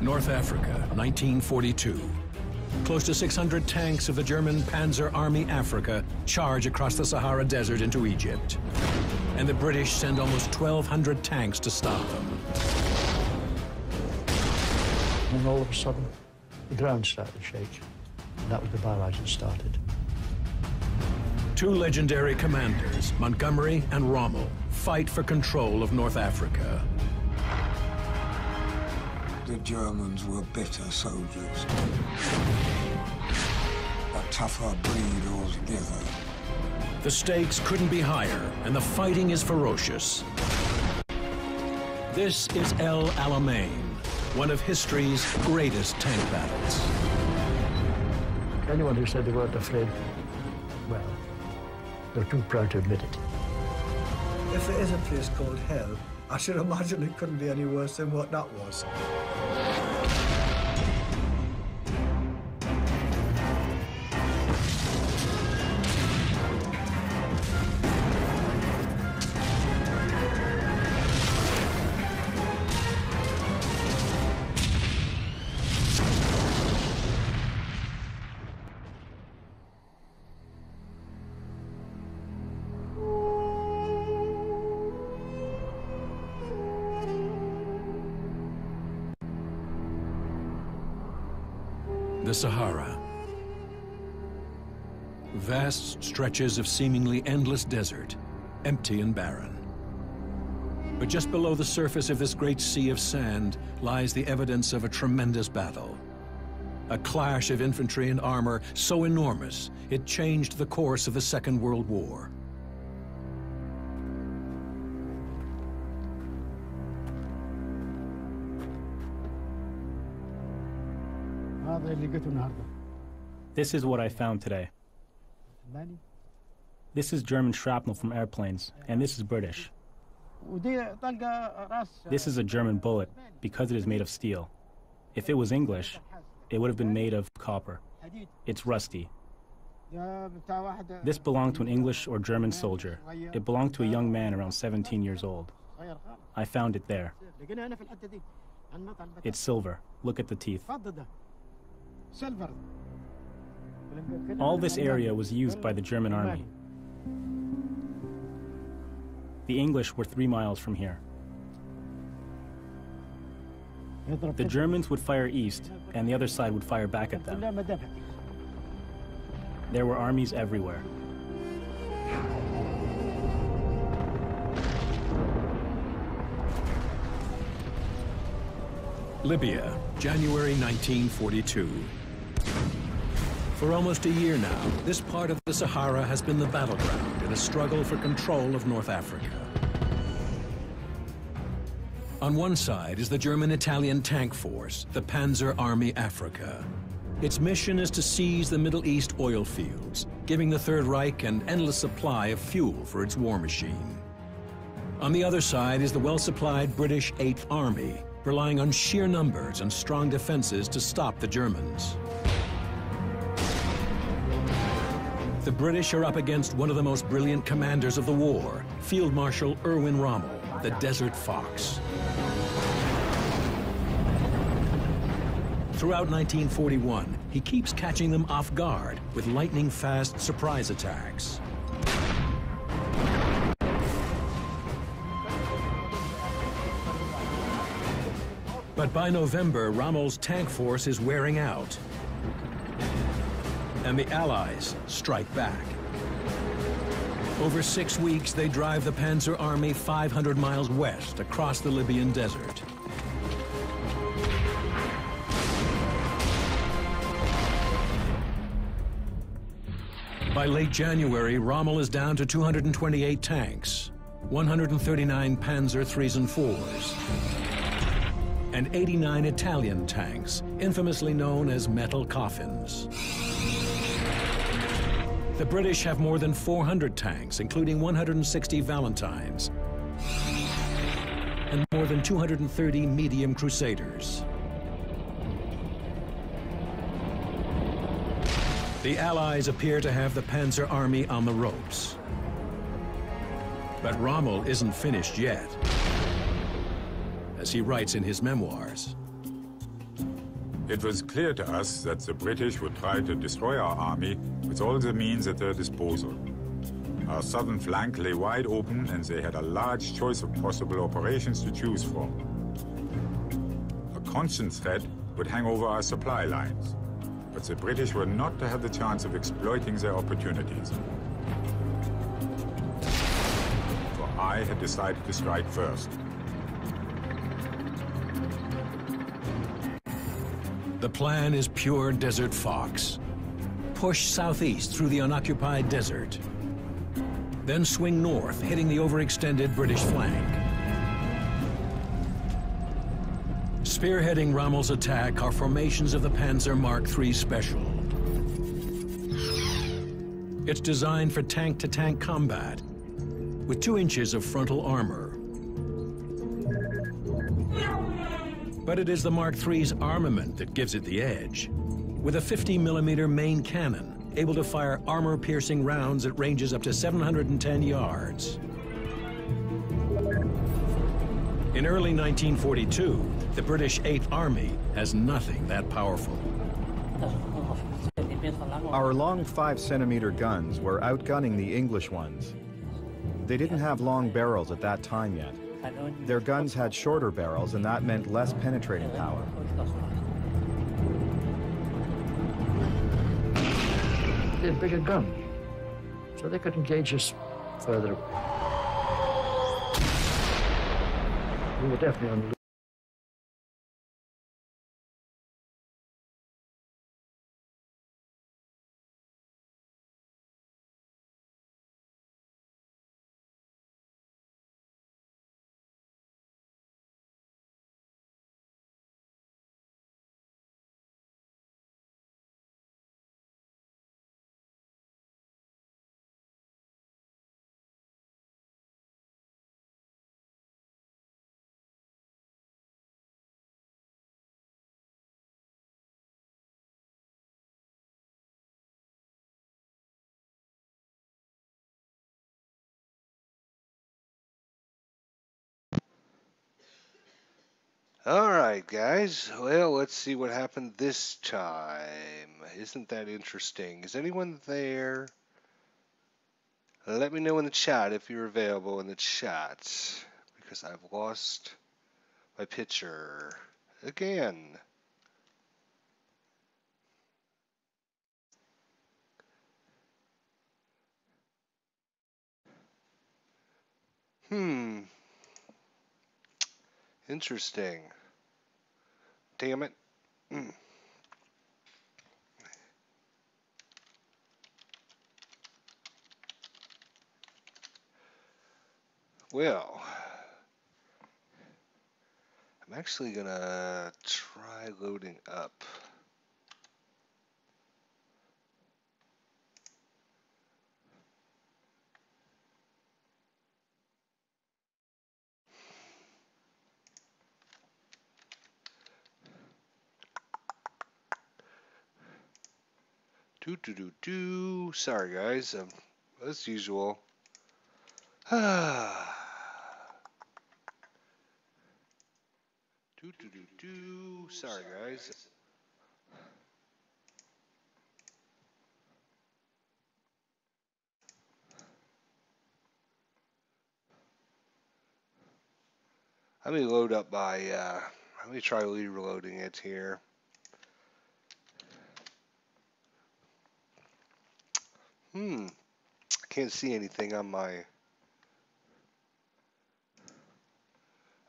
North Africa, 1942. Close to 600 tanks of the German Panzer Army Africa charge across the Sahara Desert into Egypt. And the British send almost 1,200 tanks to stop them. And all of a sudden, the ground started to shake. And that was the barrage that started. Two legendary commanders, Montgomery and Rommel, fight for control of North Africa. The Germans were bitter soldiers. A tougher breed altogether. The stakes couldn't be higher, and the fighting is ferocious. This is El Alamein, one of history's greatest tank battles. Anyone who said they weren't afraid, well, they're too proud to admit it. If it is a place called hell, I should imagine it couldn't be any worse than what that was. The Sahara. Vast stretches of seemingly endless desert, empty and barren. But just below the surface of this great sea of sand lies the evidence of a tremendous battle. A clash of infantry and armor so enormous, it changed the course of the Second World War. This is what I found today. This is German shrapnel from airplanes, and this is British. This is a German bullet because it is made of steel. If it was English, it would have been made of copper. It's rusty. This belonged to an English or German soldier. It belonged to a young man around 17 years old. I found it there. It's silver. Look at the teeth. All this area was used by the German army. The English were 3 miles from here. The Germans would fire east, and the other side would fire back at them. There were armies everywhere. Libya, January 1942. For almost a year now, this part of the Sahara has been the battleground in a struggle for control of North Africa. On one side is the German-Italian tank force, the Panzer Army Africa. Its mission is to seize the Middle East oil fields, giving the Third Reich an endless supply of fuel for its war machine. On the other side is the well-supplied British 8th Army, relying on sheer numbers and strong defenses to stop the Germans. The British are up against one of the most brilliant commanders of the war, Field Marshal Erwin Rommel, the Desert Fox. Throughout 1941, he keeps catching them off guard with lightning-fast surprise attacks. But by November, Rommel's tank force is wearing out, and the Allies strike back. Over 6 weeks, they drive the Panzer Army 500 miles west across the Libyan desert. By late January, Rommel is down to 228 tanks, 139 Panzer IIIs and IVs, and 89 Italian tanks, infamously known as metal coffins. The British have more than 400 tanks, including 160 Valentines, and more than 230 medium Crusaders. The Allies appear to have the Panzer Army on the ropes. But Rommel isn't finished yet, as he writes in his memoirs. It was clear to us that the British would try to destroy our army with all the means at their disposal. Our southern flank lay wide open, and they had a large choice of possible operations to choose from. A constant threat would hang over our supply lines, but the British were not to have the chance of exploiting their opportunities. For I had decided to strike first. The plan is pure Desert Fox. Push southeast through the unoccupied desert. Then swing north, hitting the overextended British flank. Spearheading Rommel's attack are formations of the Panzer Mark III Special. It's designed for tank-to-tank combat, with 2 inches of frontal armor. But it is the Mark III's armament that gives it the edge, with a 50mm main cannon, able to fire armor-piercing rounds at ranges up to 710 yards. In early 1942, the British 8th Army has nothing that powerful. Our long 5-centimeter guns were outgunning the English ones. They didn't have long barrels at that time yet. Their guns had shorter barrels, and that meant less penetrating power. They had bigger guns, so they could engage us further away. We were definitely on the All right, guys. Well, let's see what happened this time. Isn't that interesting? Is anyone there? Let me know in the chat if you're available in the chat, because I've lost my picture again. Interesting. Damn it. Well, I'm actually gonna try loading up. Sorry, guys. As usual. Sorry, guys. Let me load up my, let me try reloading it here. I can't see anything on my...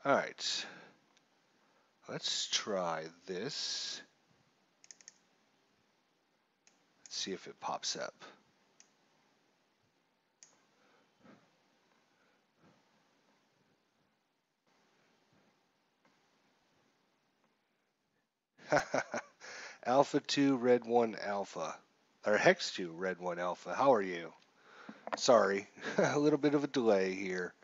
Alright. Let's try this. Let's see if it pops up. Alpha 2, Red 1 Alpha. Or Hex 2, Red 1 Alpha. How are you? Sorry, a little bit of a delay here.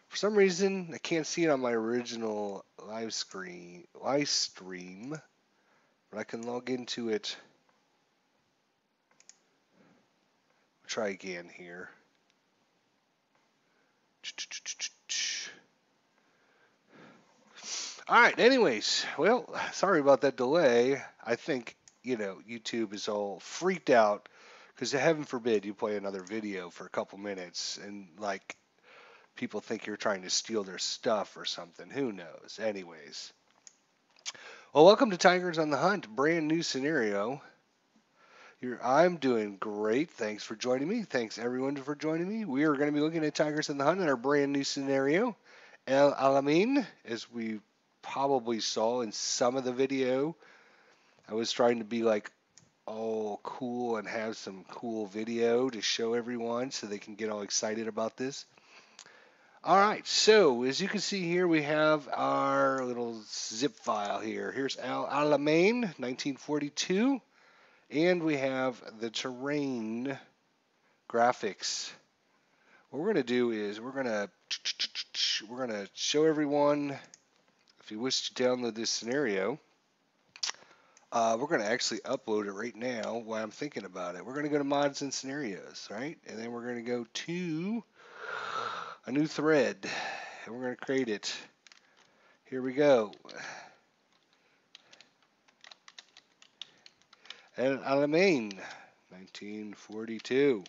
For some reason, I can't see it on my original live stream, but I can log into it. Try again here. All right, anyways, well, sorry about that delay. I think, YouTube is all freaked out because heaven forbid you play another video for a couple minutes and, like, people think you're trying to steal their stuff or something. Who knows? Anyways. Well, welcome to Tigers on the Hunt, brand new scenario. I'm doing great. Thanks for joining me. Thanks, everyone, for joining me. We are going to be looking at Tigers on the Hunt in our brand new scenario. Alamein, as we probably saw in some of the video. I was trying to be like, oh, cool and have some cool video to show everyone so they can get all excited about this. All right, so as you can see here, we have our little zip file here. Here's Alamein, 1942, and we have the terrain graphics. What we're going to do is we're going to show everyone, if you wish to download this scenario, we're going to actually upload it right now while I'm thinking about it. We're going to go to mods and scenarios, right? And then we're going to go to a new thread, and we're going to create it. Here we go. And Alamein, 1942,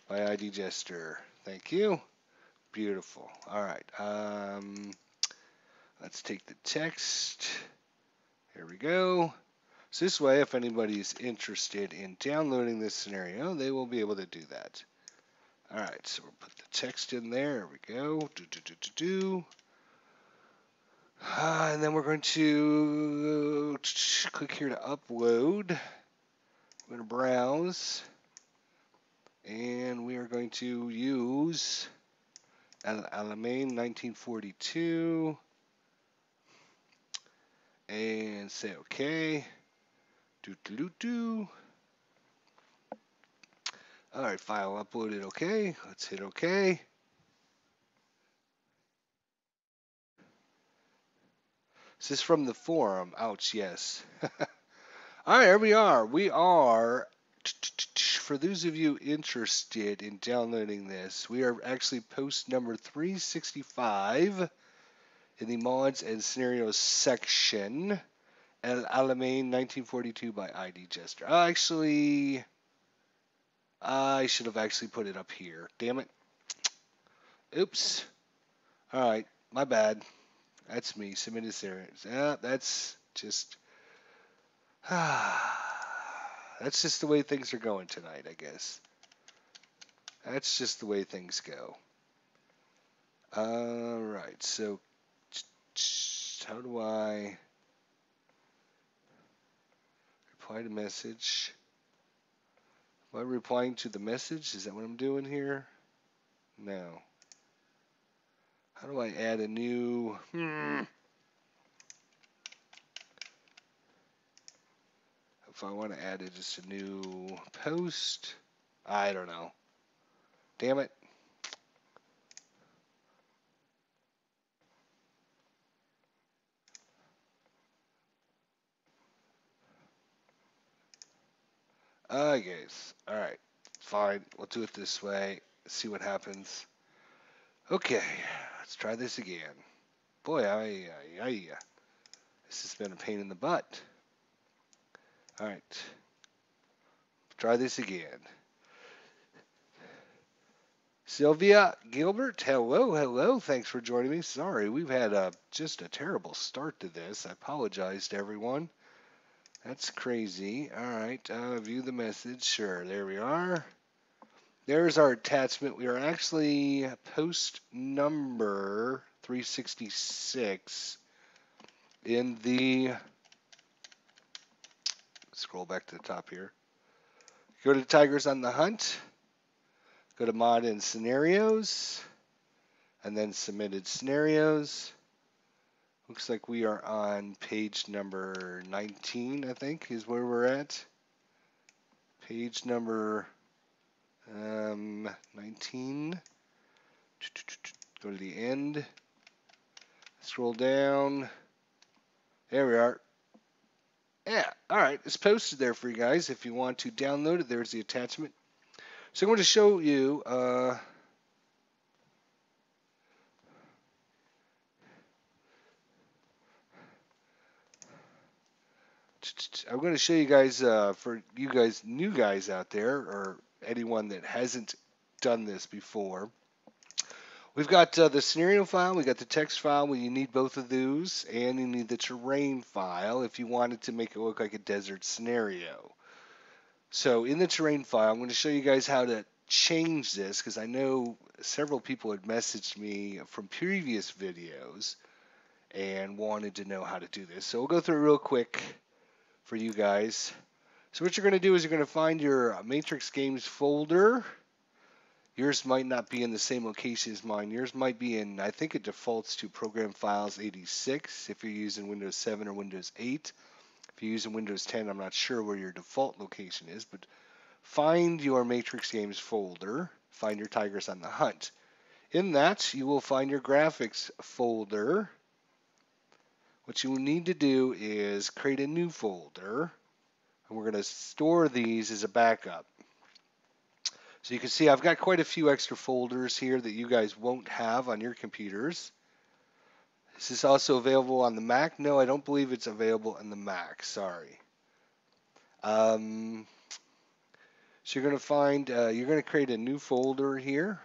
by ID Jester. Thank you. Beautiful. All right. Let's take the text. Here we go. So this way, if anybody's interested in downloading this scenario, they will be able to do that. All right, so we'll put the text in there. There we go. And then we're going to click here to upload. We're going to browse. And we are going to use Alamein 1942. And say OK. All right, file uploaded. OK. Let's hit OK. Is this from the forum? Ouch, yes. All right, here we are. We are, for those of you interested in downloading this, we are actually post number 365 in the mods and scenarios section. Alamein 1942 by ID Jester. Actually, I should have actually put it up here. Damn it. Oops. All right, my bad. That's me. Submitted scenarios. That's just that's just the way things are going tonight, I guess. That's just the way things go. All right, so how do I reply to message? Am I replying to the message? Is that what I'm doing here? No. How do I add a new... If I want to add it, just a new post, I don't know. Damn it. I guess. All right. Fine. We'll do it this way. See what happens. Okay. Let's try this again. Boy, this has been a pain in the butt. All right. Try this again. Sylvia Gilbert, hello. Thanks for joining me. Sorry, we've had just a terrible start to this. I apologize to everyone. That's crazy. All right, view the message. Sure, there we are. There's our attachment. We are actually post number 366 in the... Scroll back to the top here. Go to Tigers on the Hunt. Go to Mod and Scenarios. And then Submitted Scenarios. Looks like we are on page number 19, I think, is where we're at. Page number 19. Go to the end. Scroll down. There we are. Yeah, all right. It's posted there for you guys. If you want to download it, there's the attachment. So I'm going to show you I'm going to show you guys, for you guys, new guys out there, or anyone that hasn't done this before. We've got the scenario file, we got the text file, where you need both of those, and you need the terrain file if you wanted to make it look like a desert scenario. So in the terrain file, I'm going to show you guys how to change this, because I know several people had messaged me from previous videos and wanted to know how to do this. So we'll go through it real quick for you guys. So what you're going to do is you're going to find your Matrix Games folder. Yours might not be in the same location as mine. Yours might be in, I think it defaults to Program Files 86 if you're using Windows 7 or Windows 8. If you're using Windows 10, I'm not sure where your default location is, but find your Matrix Games folder. Find your Tigers on the Hunt. In that, you will find your graphics folder. What you will need to do is create a new folder, and we're going to store these as a backup. So you can see I've got quite a few extra folders here that you guys won't have on your computers. Is this also available on the Mac? No, I don't believe it's available on the Mac. Sorry. So you're going to find, you're going to create a new folder here,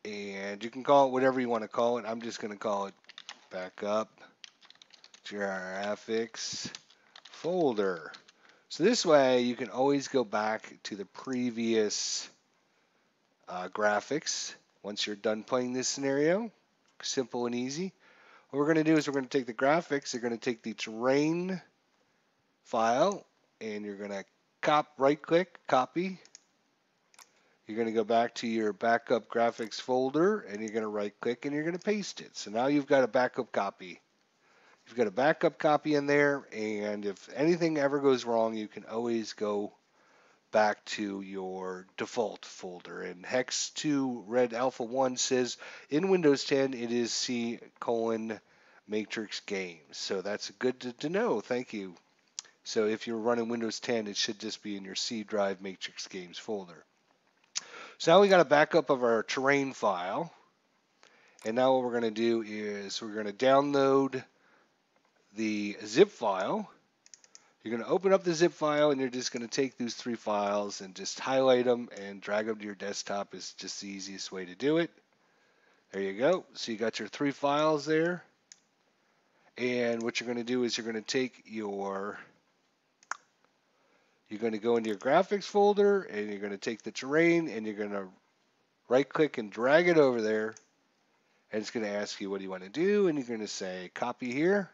and you can call it whatever you want to call it. I'm just going to call it Backup Graphics Folder. So this way you can always go back to the previous graphics once you're done playing this scenario. Simple and easy. What we're going to do is we're going to take the graphics, you're going to take the terrain file, and you're going to right click, copy. You're going to go back to your backup graphics folder, and you're going to right click and you're going to paste it. So now you've got a backup copy. You've got a backup copy in there, and if anything ever goes wrong, you can always go back to your default folder. And Hex 2 Red Alpha 1 says in Windows 10 it is C:\Matrix Games. So that's good to know. Thank you. So if you're running Windows 10, it should just be in your C drive Matrix Games folder. So now we got a backup of our terrain file. And now what we're going to do is we're going to download the zip file. You're going to open up the zip file, and you're just going to take these 3 files and just highlight them and drag them to your desktop. Is just the easiest way to do it. There you go. So you got your 3 files there. And what you're going to do is you're going to take your, you're going to go into your graphics folder, and you're going to take the terrain, and you're going to right click and drag it over there. And it's going to ask you what do you want to do, and you're going to say copy here.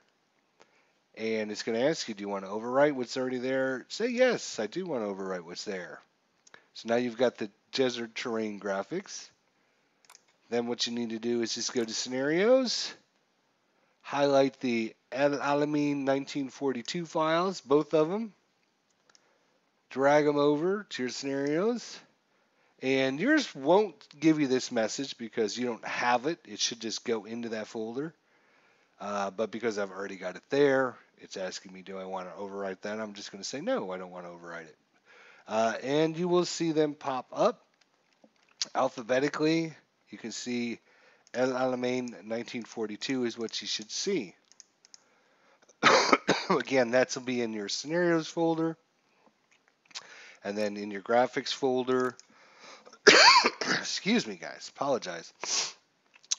And it's going to ask you, do you want to overwrite what's already there? Say yes, I do want to overwrite what's there. So now you've got the desert terrain graphics. Then what you need to do is just go to scenarios, highlight the Alamein 1942 files, both of them, drag them over to your scenarios. And yours won't give you this message because you don't have it. It should just go into that folder. But because I've already got it there, it's asking me, do I want to overwrite that? I'm just going to say, no, I don't want to overwrite it. And you will see them pop up alphabetically. You can see Alamein 1942 is what you should see. Again, that will be in your scenarios folder. And then in your graphics folder. Excuse me, guys. Apologize.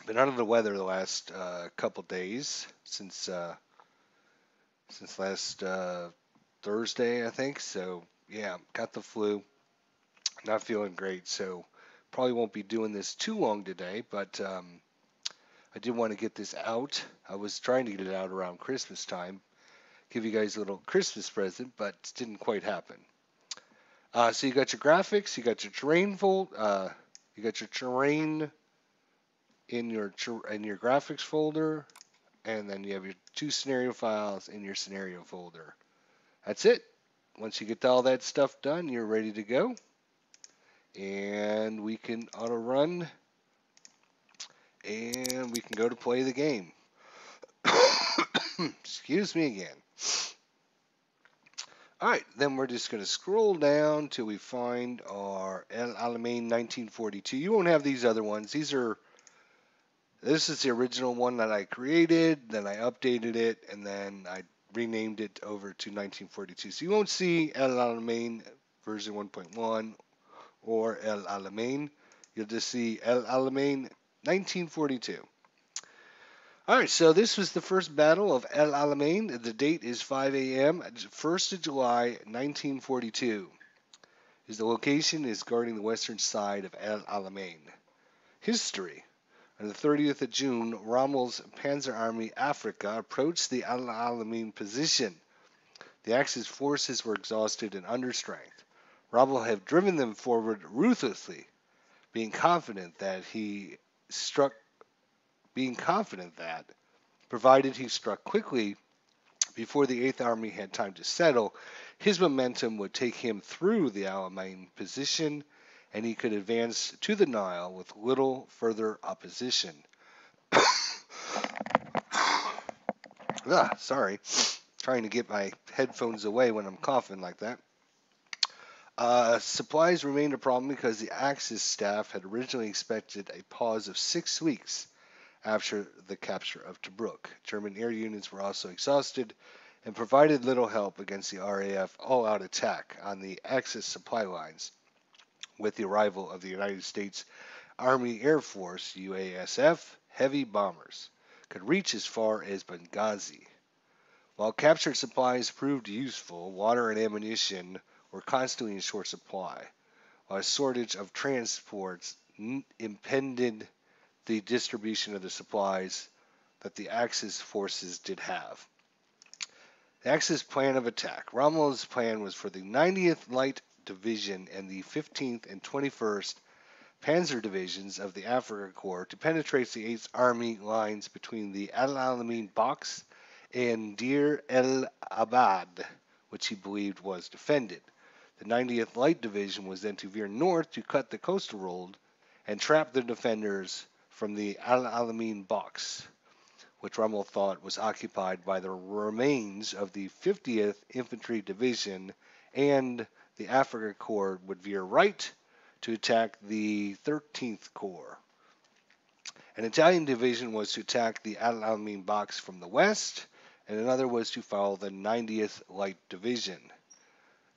Been under the weather the last couple days since last Thursday, I think. So yeah, got the flu. Not feeling great, so probably won't be doing this too long today. But I did want to get this out. I was trying to get it out around Christmas time, give you guys a little Christmas present, but it didn't quite happen. So you got your graphics, you got your terrain folder, you got your terrain in your graphics folder, and then you have your 2 scenario files in your scenario folder. That's it. Once you get all that stuff done, you're ready to go. And we can auto run, and we can go to play the game. Excuse me again. Alright, then we're just going to scroll down till we find our Alamein 1942. You won't have these other ones. This is the original one that I created, then I updated it, and then I renamed it over to 1942. So you won't see El Alamein version 1.1 or El Alamein. You'll just see El Alamein 1942. All right, so this was the first battle of El Alamein. The date is 5 a.m., 1st of July, 1942. The location is guarding the western side of El Alamein. History. On the 30th of June, Rommel's Panzer Army Africa approached the El Alamein position. The Axis forces were exhausted and under strength. Rommel had driven them forward ruthlessly, being confident that, provided he struck quickly before the Eighth Army had time to settle, his momentum would take him through the Alamein position, and he could advance to the Nile with little further opposition. Sorry, trying to get my headphones away when I'm coughing like that. Supplies remained a problem because the Axis staff had originally expected a pause of 6 weeks after the capture of Tobruk. German air units were also exhausted and provided little help against the RAF all-out attack on the Axis supply lines. With the arrival of the United States Army Air Force, UASF, heavy bombers could reach as far as Benghazi. While captured supplies proved useful, water and ammunition were constantly in short supply, while a shortage of transports impeded the distribution of the supplies that the Axis forces did have. The Axis plan of attack. Rommel's plan was for the 90th Light Division and the 15th and 21st Panzer Divisions of the Afrika Corps to penetrate the 8th Army lines between the Al Alamein Box and Deir el Abad, which he believed was defended. The 90th Light Division was then to veer north to cut the coastal road and trap the defenders from the Al Alamein Box, which Rommel thought was occupied by the remains of the 50th Infantry Division, and the Afrika Corps would veer right to attack the 13th Corps. An Italian division was to attack the Al Alamein Box from the west, and another was to follow the 90th Light Division.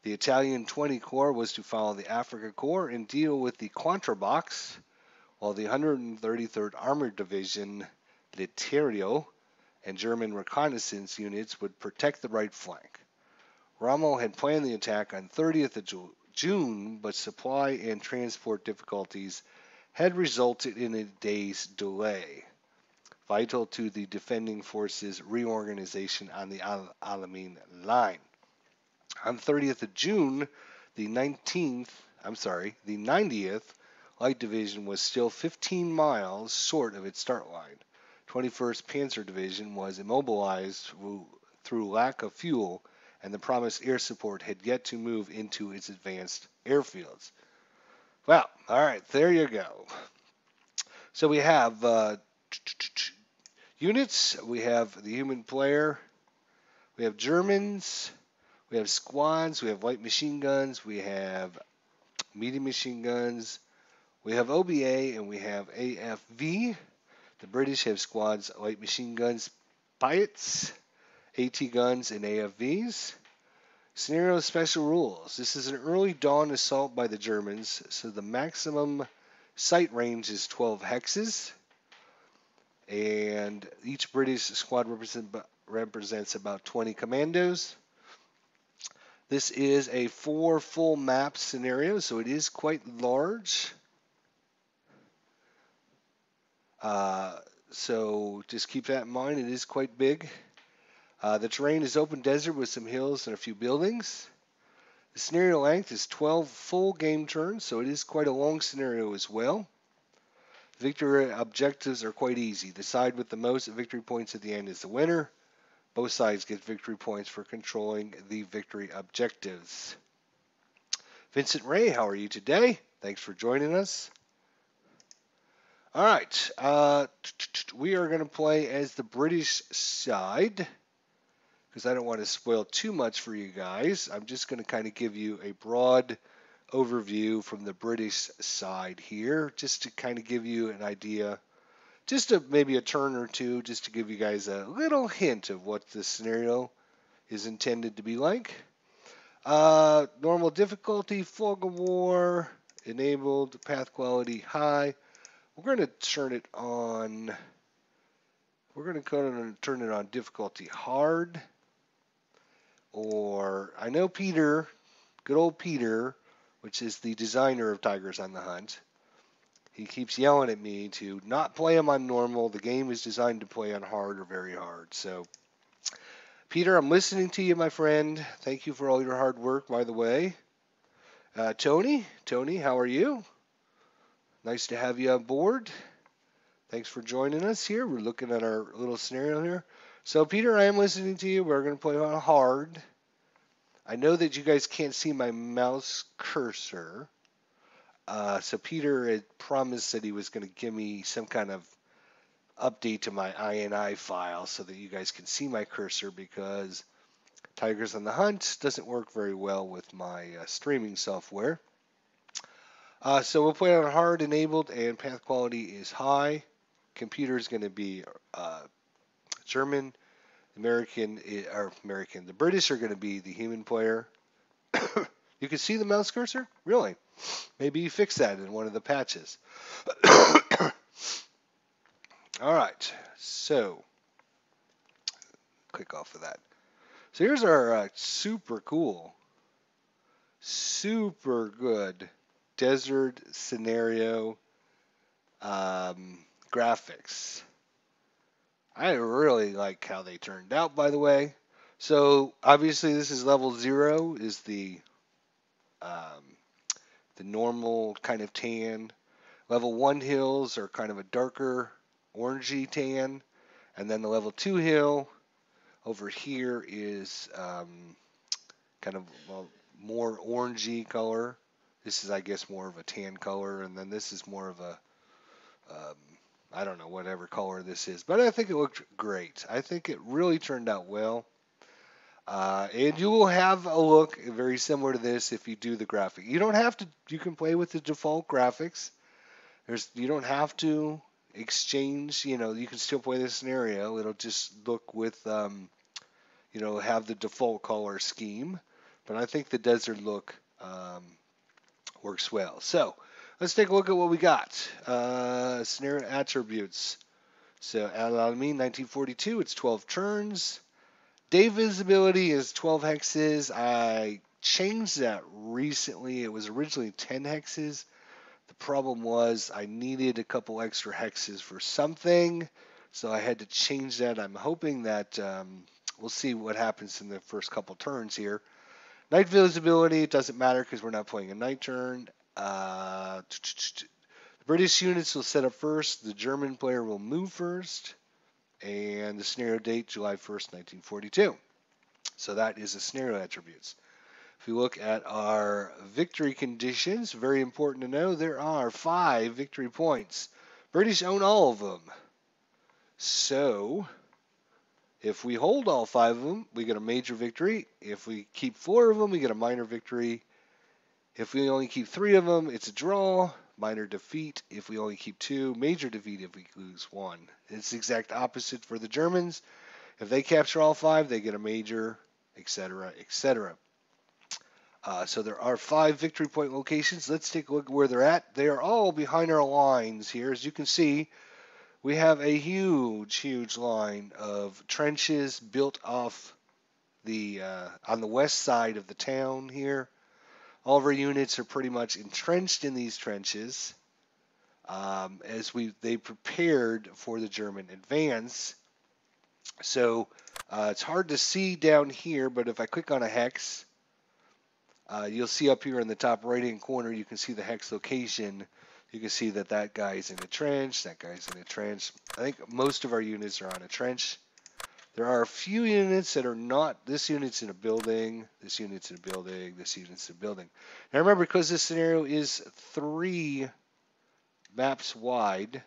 The Italian 20 Corps was to follow the Afrika Corps and deal with the Contra Box, while the 133rd Armored Division, Littorio, and German reconnaissance units would protect the right flank. Rommel had planned the attack on 30th of June, but supply and transport difficulties had resulted in a day's delay, vital to the defending forces' reorganization on the Al Alamein line. On 30th of June, the 90th Light Division was still 15 miles short of its start line. 21st Panzer Division was immobilized through lack of fuel, and the promised air support had yet to move into its advanced airfields. Well, all right, there you go. So we have units, we have the human player, we have Germans, we have squads, we have light machine guns, we have medium machine guns, we have OBA, and we have AFV. The British have squads, light machine guns, Piats, AT guns, and AFVs. Scenario special rules. This is an early dawn assault by the Germans, so the maximum sight range is 12 hexes. And each British squad represents about 20 commandos. This is a 4 full map scenario, so it is quite large. So just keep that in mind. It is quite big. The terrain is open desert with some hills and a few buildings. The scenario length is 12 full game turns, so it is quite a long scenario as well. Victory objectives are quite easy. The side with the most victory points at the end is the winner. Both sides get victory points for controlling the victory objectives. Vincent Ray, how are you today? Thanks for joining us. All right, we are going to play as the British side, because I don't want to spoil too much for you guys. I'm just going to kind of give you a broad overview from the British side here, just to kind of give you an idea, just maybe a turn or two, just to give you guys a little hint of what the scenario is intended to be like. Normal difficulty, fog of war, enabled, path quality high. We're going to turn it on. We're going to turn it on difficulty hard. Or I know Peter, good old Peter, which is the designer of Tigers on the Hunt. He keeps yelling at me to not play him on normal. The game is designed to play on hard or very hard. So, Peter, I'm listening to you, my friend. Thank you for all your hard work, by the way. Tony, how are you? Nice to have you on board. Thanks for joining us here. We're looking at our little scenario here. So, Peter, I am listening to you. We're going to play on hard. I know that you guys can't see my mouse cursor. So Peter had promised that he was going to give me some kind of update to my INI file so that you guys can see my cursor, because Tigers on the Hunt doesn't work very well with my streaming software. So we'll play on hard enabled, and path quality is high. Computer is going to be German. The British are going to be the human player. You can see the mouse cursor? Really? Maybe you fixed that in one of the patches. All right, so click off of that. So here's our super cool, super good desert scenario graphics. I really like how they turned out, by the way. So obviously this is level 0, is the normal kind of tan. Level 1 hills are kind of a darker orangey tan. And then the level 2 hill over here is kind of more orangey color. This is, I guess, more of a tan color. And then this is more of a, I don't know, whatever color this is. But I think it looked great. I think it really turned out well. And you will have a look very similar to this if you do the graphic. You don't have to. You can play with the default graphics. You don't have to exchange. You can still play this scenario. It'll just look with, have the default color scheme. But I think the desert look works well. So let's take a look at what we got. Scenario attributes. So Alamein 1942. It's 12 turns. Day visibility is 12 hexes. I changed that recently. It was originally 10 hexes. The problem was I needed a couple extra hexes for something, so I had to change that. I'm hoping that we'll see what happens in the first couple turns here. Night visibility, it doesn't matter because we're not playing a night turn. The British units will set up first. The German player will move first. And the scenario date, July 1st, 1942. So that is the scenario attributes. If we look at our victory conditions, very important to know, there are 5 victory points. British own all of them. So if we hold all 5 of them, we get a major victory. If we keep 4 of them, we get a minor victory. If we only keep 3 of them, it's a draw. Minor defeat if we only keep 2. Major defeat if we lose 1. It's the exact opposite for the Germans. If they capture all 5, they get a major, etc., etc. So there are 5 victory point locations. Let's take a look at where they're at. They are all behind our lines here. As you can see, we have a huge, huge line of trenches built off the on the west side of the town here. All of our units are pretty much entrenched in these trenches as they prepared for the German advance. So it's hard to see down here, but if I click on a hex, you'll see up here in the top right-hand corner, you can see the hex location. You can see that that guy's in a trench, that guy's in a trench. I think most of our units are on a trench. There are a few units that are not. This unit's in a building, this unit's in a building, this unit's in a building. Now remember, because this scenario is 3 maps wide,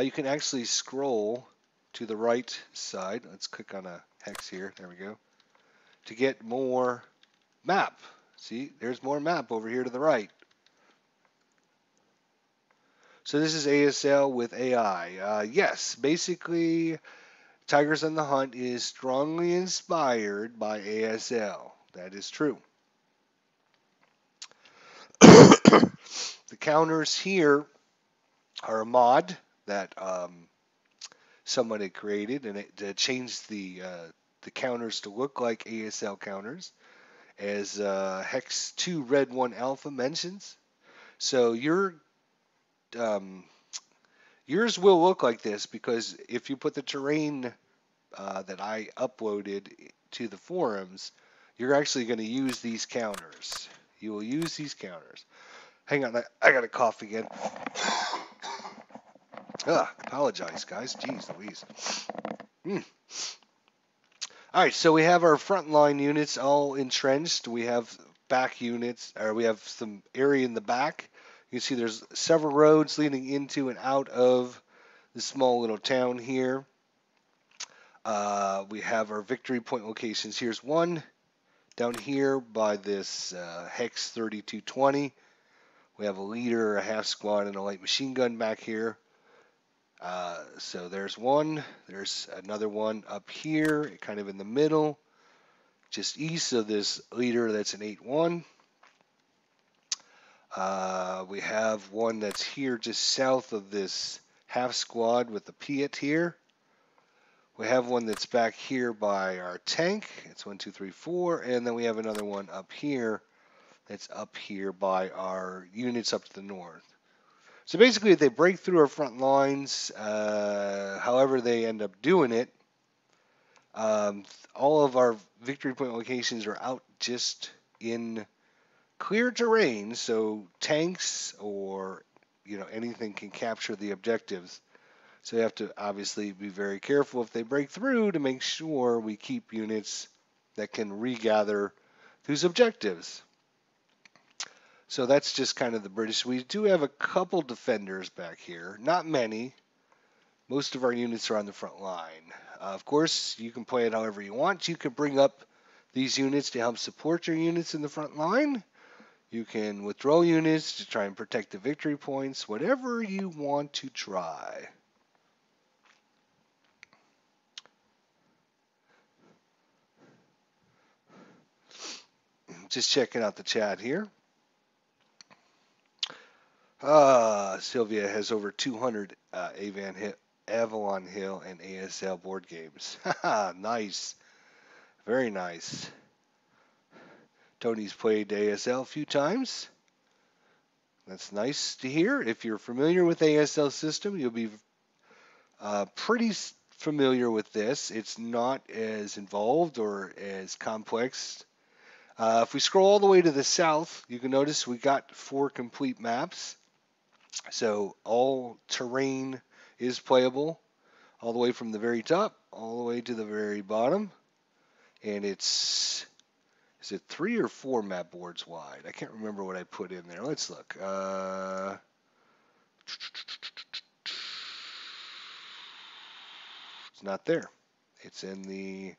you can actually scroll to the right side. Let's click on a hex here. There we go. To get more map. See, there's more map over here to the right. So this is ASL with AI. Yes, basically Tigers on the Hunt is strongly inspired by ASL. That is true. The counters here are a mod that someone had created, and it changed the counters to look like ASL counters, as Hex 2 Red 1 Alpha mentions. So yours will look like this, because if you put the terrain that I uploaded to the forums, you're actually going to use these counters. You will use these counters. Hang on, I got a cough again. Apologize, guys. Jeez Louise. All right, so we have our front line units all entrenched. We have back units, or we have some area in the back. You can see there's several roads leading into and out of the small little town here. We have our victory point locations. Here's one down here by this Hex 3220. We have a leader, a half squad, and a light machine gun back here. So there's one. There's another one up here, kind of in the middle, just east of this leader that's an 8-1. We have one that's here just south of this half squad with the Piat here. We have one that's back here by our tank. It's 1, 2, 3, 4. And then we have another one up here that's up here by our units up to the north. So basically, if they break through our front lines, however they end up doing it, all of our victory point locations are out just in clear terrain, so tanks or anything can capture the objectives. So you have to obviously be very careful if they break through to make sure we keep units that can regather those objectives. So that's just kind of the British. We do have a couple defenders back here. Not many. Most of our units are on the front line. Of course, you can play it however you want. You can bring up these units to help support your units in the front line. You can withdraw units to try and protect the victory points. Whatever you want to try. Just checking out the chat here. Sylvia has over 200 Avalon Hill and ASL board games. Nice. Very nice. Tony's played ASL a few times. That's nice to hear. If you're familiar with ASL system, you'll be pretty familiar with this. It's not as involved or as complex. If we scroll all the way to the south, you can notice we got 4 complete maps. So all terrain is playable all the way from the very top all the way to the very bottom. And is it 3 or 4 map boards wide? I can't remember what I put in there. Let's look. It's not there. It's in the...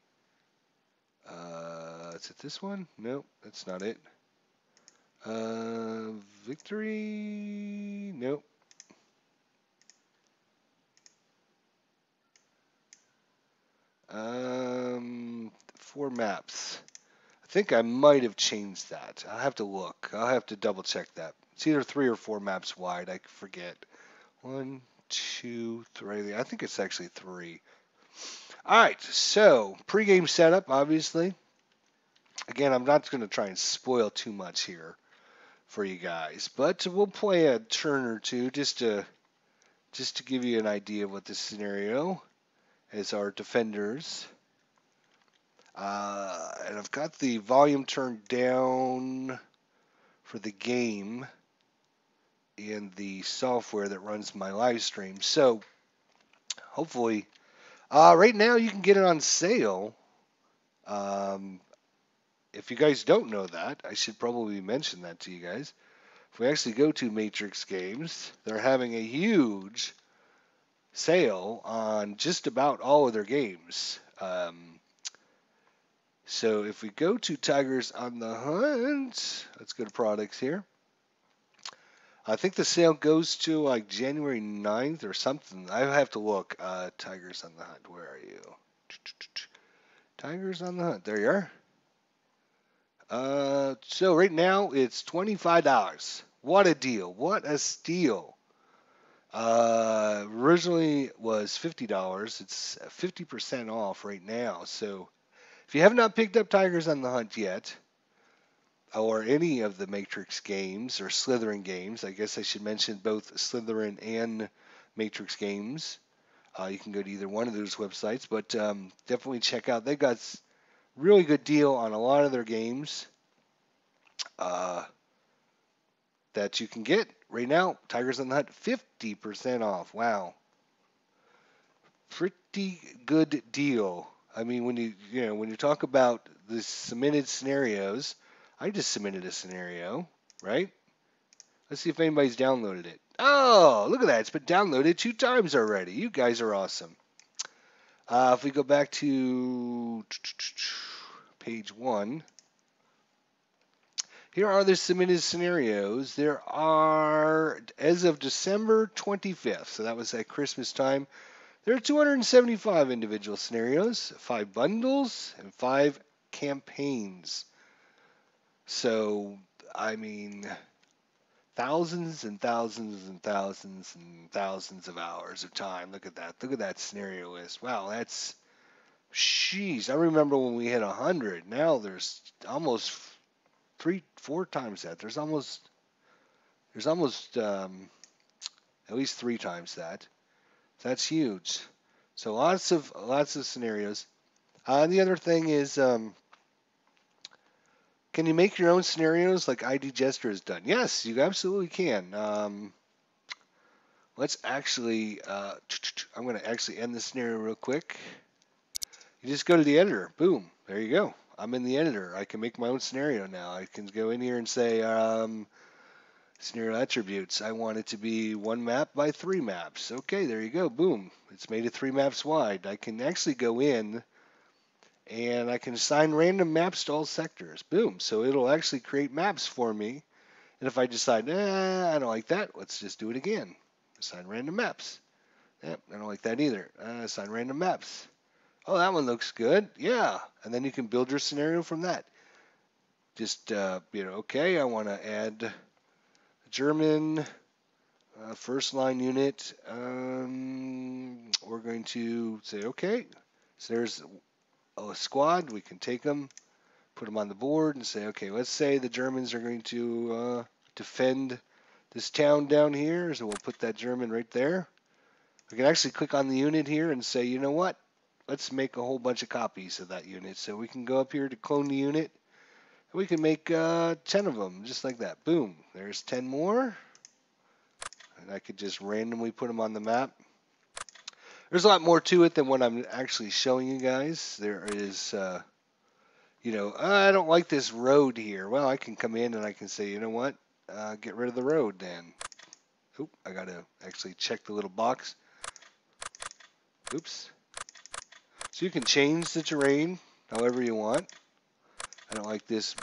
is it this one? Nope, that's not it. Victory? Nope. Four maps. I think I might have changed that. I'll have to look. I'll have to double check that. It's either 3 or 4 maps wide. I forget. 1, 2, 3. I think it's actually 3. All right. So pregame setup, obviously. Again, I'm not going to try and spoil too much here for you guys, but we'll play a turn or two just to give you an idea of what this scenario as our defenders. And I've got the volume turned down for the game in the software that runs my live stream. So hopefully, right now you can get it on sale. If you guys don't know that, I should probably mention that to you guys. If we actually go to Matrix Games, they're having a huge sale on just about all of their games. So if we go to Tigers on the Hunt, let's go to products here. I think the sale goes to like January 9th or something. I have to look. Tigers on the Hunt. Where are you? Tigers on the Hunt. There you are. So right now it's $25. What a deal. What a steal. Originally was $50. It's 50% off right now. So if you have not picked up Tigers on the Hunt yet, or any of the Matrix games or Slytherin games, I guess I should mention both Slytherin and Matrix games. You can go to either one of those websites, but definitely check out. They've got really good deal on a lot of their games that you can get right now. Tigers on the Hunt, 50% off. Wow, pretty good deal. I mean, when you talk about the submitted scenarios, I just submitted a scenario, right? Let's see if anybody's downloaded it. Oh, look at that. It's been downloaded 2 times already. You guys are awesome. If we go back to page 1, here are the submitted scenarios. There are, as of December 25th, so that was at Christmas time, there are 275 individual scenarios, 5 bundles, and 5 campaigns. So, I mean, thousands and thousands and thousands and thousands of hours of time. Look at that. Look at that scenario list. Wow, that's, jeez. I remember when we hit 100. Now there's almost 3-4 times that. There's almost at least 3 times that. That's huge. So lots of scenarios. And the other thing is, can you make your own scenarios like ID Jester has done? Yes, you absolutely can. Let's actually, I'm going to actually end the scenario real quick. You just go to the editor. Boom. There you go. I'm in the editor. I can make my own scenario now. I can go in here and say, scenario attributes. I want it to be 1 map by 3 maps. Okay, there you go. Boom. It's made it 3 maps wide. I can actually go in and I can assign random maps to all sectors. Boom. So it'll actually create maps for me. And if I decide, I don't like that, let's just do it again. Assign random maps. Yep, I don't like that either. Assign random maps. Oh, that one looks good. Yeah. And then you can build your scenario from that. Just, okay, I want to add German first line unit. We're going to say, okay, so there's a squad. We can take them, put them on the board and say, okay, let's say the Germans are going to defend this town down here. So we'll put that German right there. We can actually click on the unit here and say, you know what? Let's make a whole bunch of copies of that unit. So we can go up here to clone the unit. And we can make 10 of them, just like that. Boom. There's 10 more. And I could just randomly put them on the map. There's a lot more to it than what I'm actually showing you guys. There is, I don't like this road here. Well, I can come in and I can say, you know what? Get rid of the road then. Oop, I got to actually check the little box. Oops. So you can change the terrain however you want. I don't like this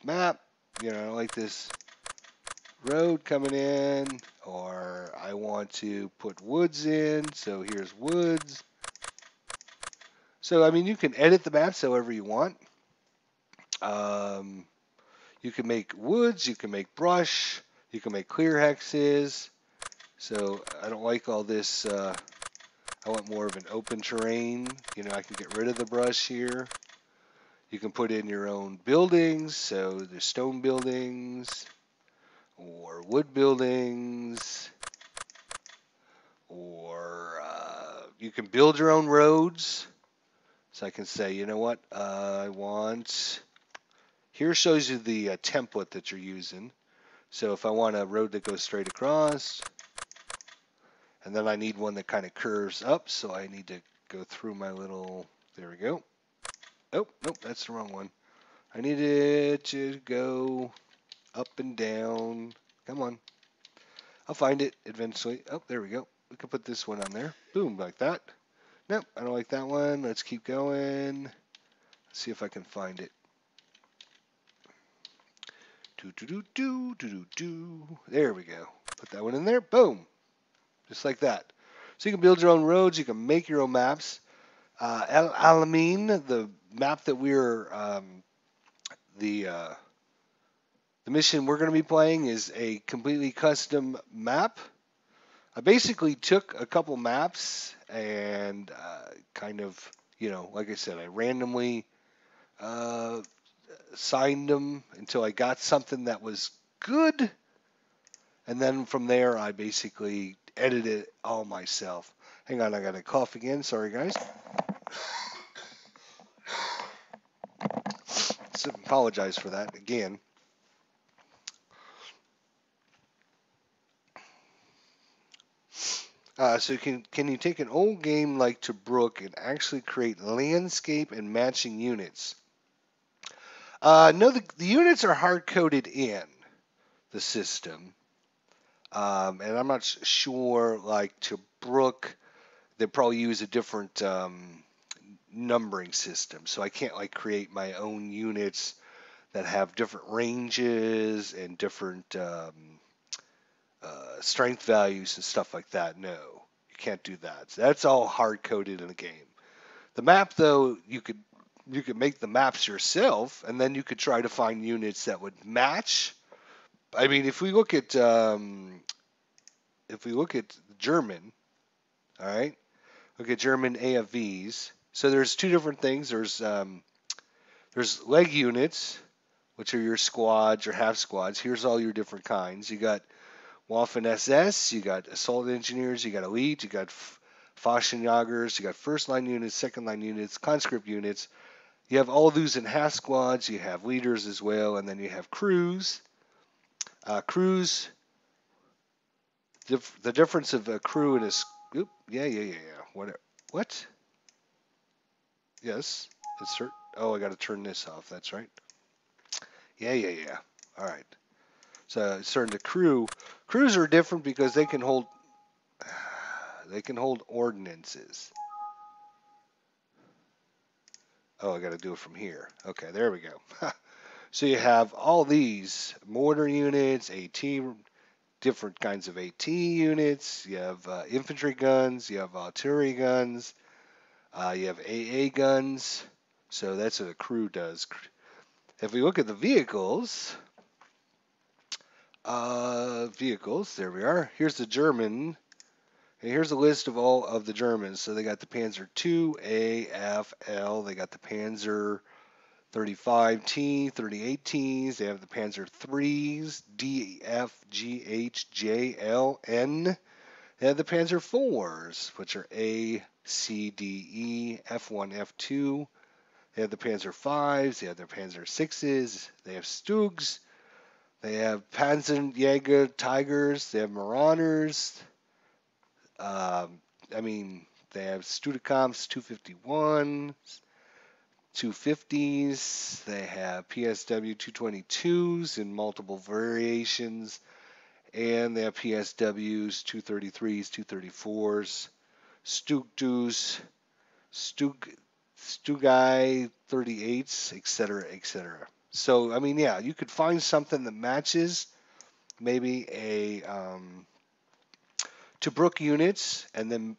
map. I don't like this road coming in. Or I want to put woods in. So here's woods. So, I mean, you can edit the maps however you want. You can make woods. You can make brush. You can make clear hexes. So I don't like all this. I want more of an open terrain. I can get rid of the brush here. You can put in your own buildings. So there's stone buildings or wood buildings. Or you can build your own roads. So I can say, you know what, I want... Here shows you the template that you're using. So if I want a road that goes straight across, and then I need one that kind of curves up, so I need to go through my little... There we go. Oh, nope, that's the wrong one. I need it to go up and down. Come on. I'll find it eventually. Oh, there we go. We can put this one on there. Boom, like that. Nope, I don't like that one. Let's keep going. Let's see if I can find it. There we go. Put that one in there. Boom. Just like that. So you can build your own roads. You can make your own maps. Alamein, the map that we're the mission we're going to be playing is a completely custom map. I basically took a couple maps and kind of, like I said, I randomly signed them until I got something that was good. And then from there, I basically edited it all myself. Hang on, I got a cough again. Sorry, guys. So apologize for that again. So can you take an old game like Tobruk and actually create landscape and matching units? No, the units are hard-coded in the system. And I'm not sure, like Tobruk, they probably use a different numbering system. So I can't like create my own units that have different ranges and different strength values and stuff like that. No, you can't do that. So that's all hard-coded in the game. The map, though, you could make the maps yourself, and then you could try to find units that would match. I mean, if we look at German, all right, look at German AFVs. So there's two different things. There's leg units, which are your squads or half squads. Here's all your different kinds. You got Waffen SS, you got assault engineers, you got elite, you got Fachjägers, you got first line units, second line units, conscript units. You have all of these in half squads. You have leaders as well, and then you have crews. Crews. The difference of a crew and a What? Yes. Insert. Oh, I got to turn this off. That's right. Yeah. All right. So certain the crew. Crews are different because they can hold ordinances. Oh, I got to do it from here. Okay, there we go. So you have all these mortar units, AT, different kinds of AT units. You have infantry guns. You have artillery guns. You have AA guns. So that's what a crew does. If we look at the vehicles, there we are. Here's the German. And here's a list of all of the Germans. So they got the Panzer II, A, F, L. They got the Panzer 35T, 38Ts. They have the Panzer IIIs, D, F, G, H, J, L, N. They have the Panzer IVs, which are A, C, D, E, F1, F2. They have the Panzer Vs. They have their Panzer VIs. They have Stugs. They have Panzerjäger Tigers. They have Marauders. They have Studekampfs 251s, 250s. They have PSW 222s in multiple variations. And they have PSWs 233s, 234s, Stugdus, Stugai 38s, etc., etc. So, you could find something that matches maybe a Tobruk units, and then,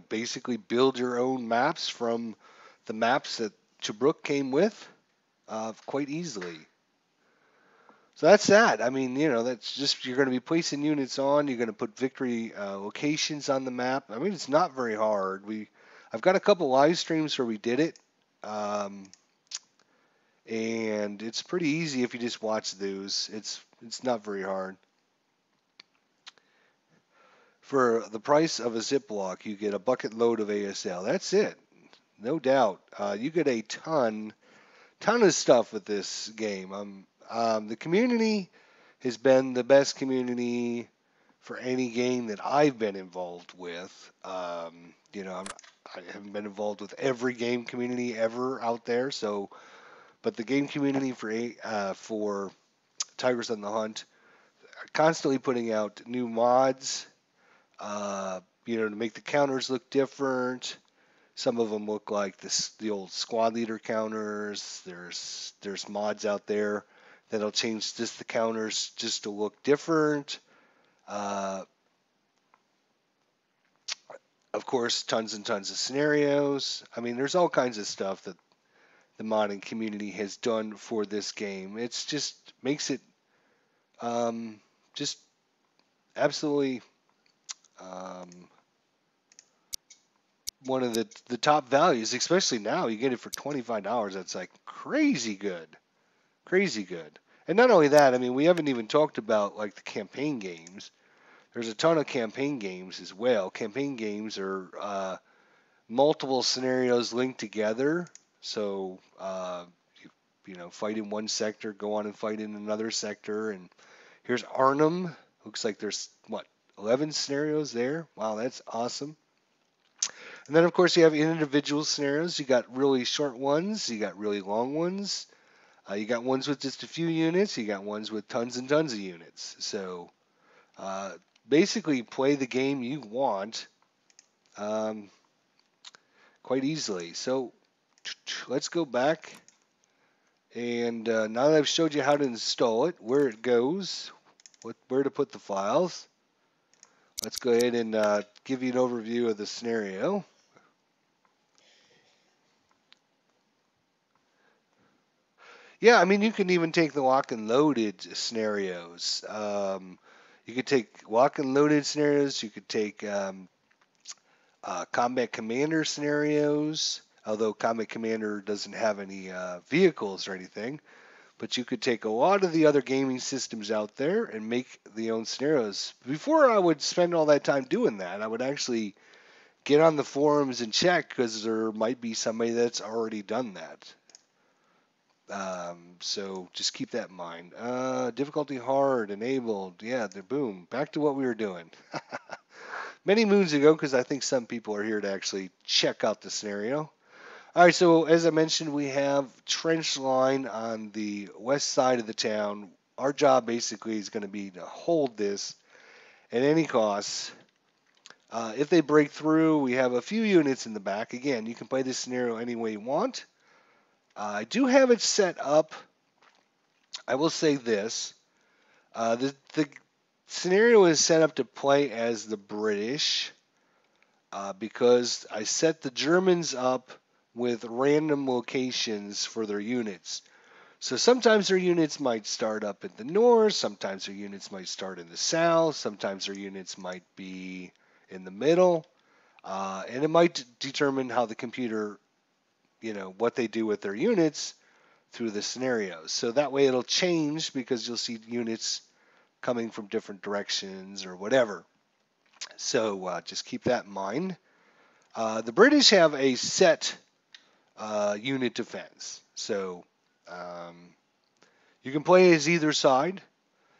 basically build your own maps from the maps that Tobruk came with quite easily. So that's that. That's just, you're going to be placing units on. You're going to put victory locations on the map. It's not very hard. I've got a couple live streams where we did it. And it's pretty easy if you just watch those. It's not very hard. For the price of a Ziploc, you get a bucket load of ASL. That's it. No doubt. You get a ton of stuff with this game. The community has been the best community for any game that I've been involved with. I haven't been involved with every game community ever out there, but the game community for Tigers on the Hunt are constantly putting out new mods, to make the counters look different. Some of them look like the old squad leader counters. There's mods out there That'll change just the counters just to look different. Of course, tons and tons of scenarios. I mean, there's all kinds of stuff that the modding community has done for this game. It's just makes it just absolutely one of the top values, especially now. You get it for $25. That's like crazy good. Crazy good. And not only that, I mean, we haven't even talked about like the campaign games. There's a ton of campaign games as well. Campaign games are multiple scenarios linked together. So, you know, fight in one sector, go on and fight in another sector. And here's Arnhem. Looks like there's, what, 11 scenarios there? Wow, that's awesome. And then, of course, you have individual scenarios. You got really short ones. You got really long ones. You got ones with just a few units. You got ones with tons and tons of units. So basically play the game you want quite easily. So let's go back. And now that I've showed you how to install it, where it goes, where to put the files, let's go ahead and give you an overview of the scenario. Yeah, I mean, you can even take the lock and loaded scenarios. You could take lock and loaded scenarios. You could take combat commander scenarios, although combat commander doesn't have any vehicles or anything. But you could take a lot of the other gaming systems out there and make the own scenarios. Before I would spend all that time doing that, I would actually get on the forums and check, because there might be somebody that's already done that. So just keep that in mind. Difficulty hard, enabled. Yeah, boom. Back to what we were doing. Many moons ago, because I think some people are here to actually check out the scenario. All right, so as I mentioned, we have trench line on the west side of the town. Our job basically is going to be to hold this at any cost. If they break through, we have a few units in the back. Again, you can play this scenario any way you want. I do have it set up. I will say this. The scenario is set up to play as the British because I set the Germans up with random locations for their units. So sometimes their units might start up in the north, sometimes their units might start in the south, sometimes their units might be in the middle, and it might determine how the computer, you know, what they do with their units through the scenarios. So that way it'll change because you'll see units coming from different directions or whatever. So just keep that in mind. The British have a set unit defense. So you can play as either side.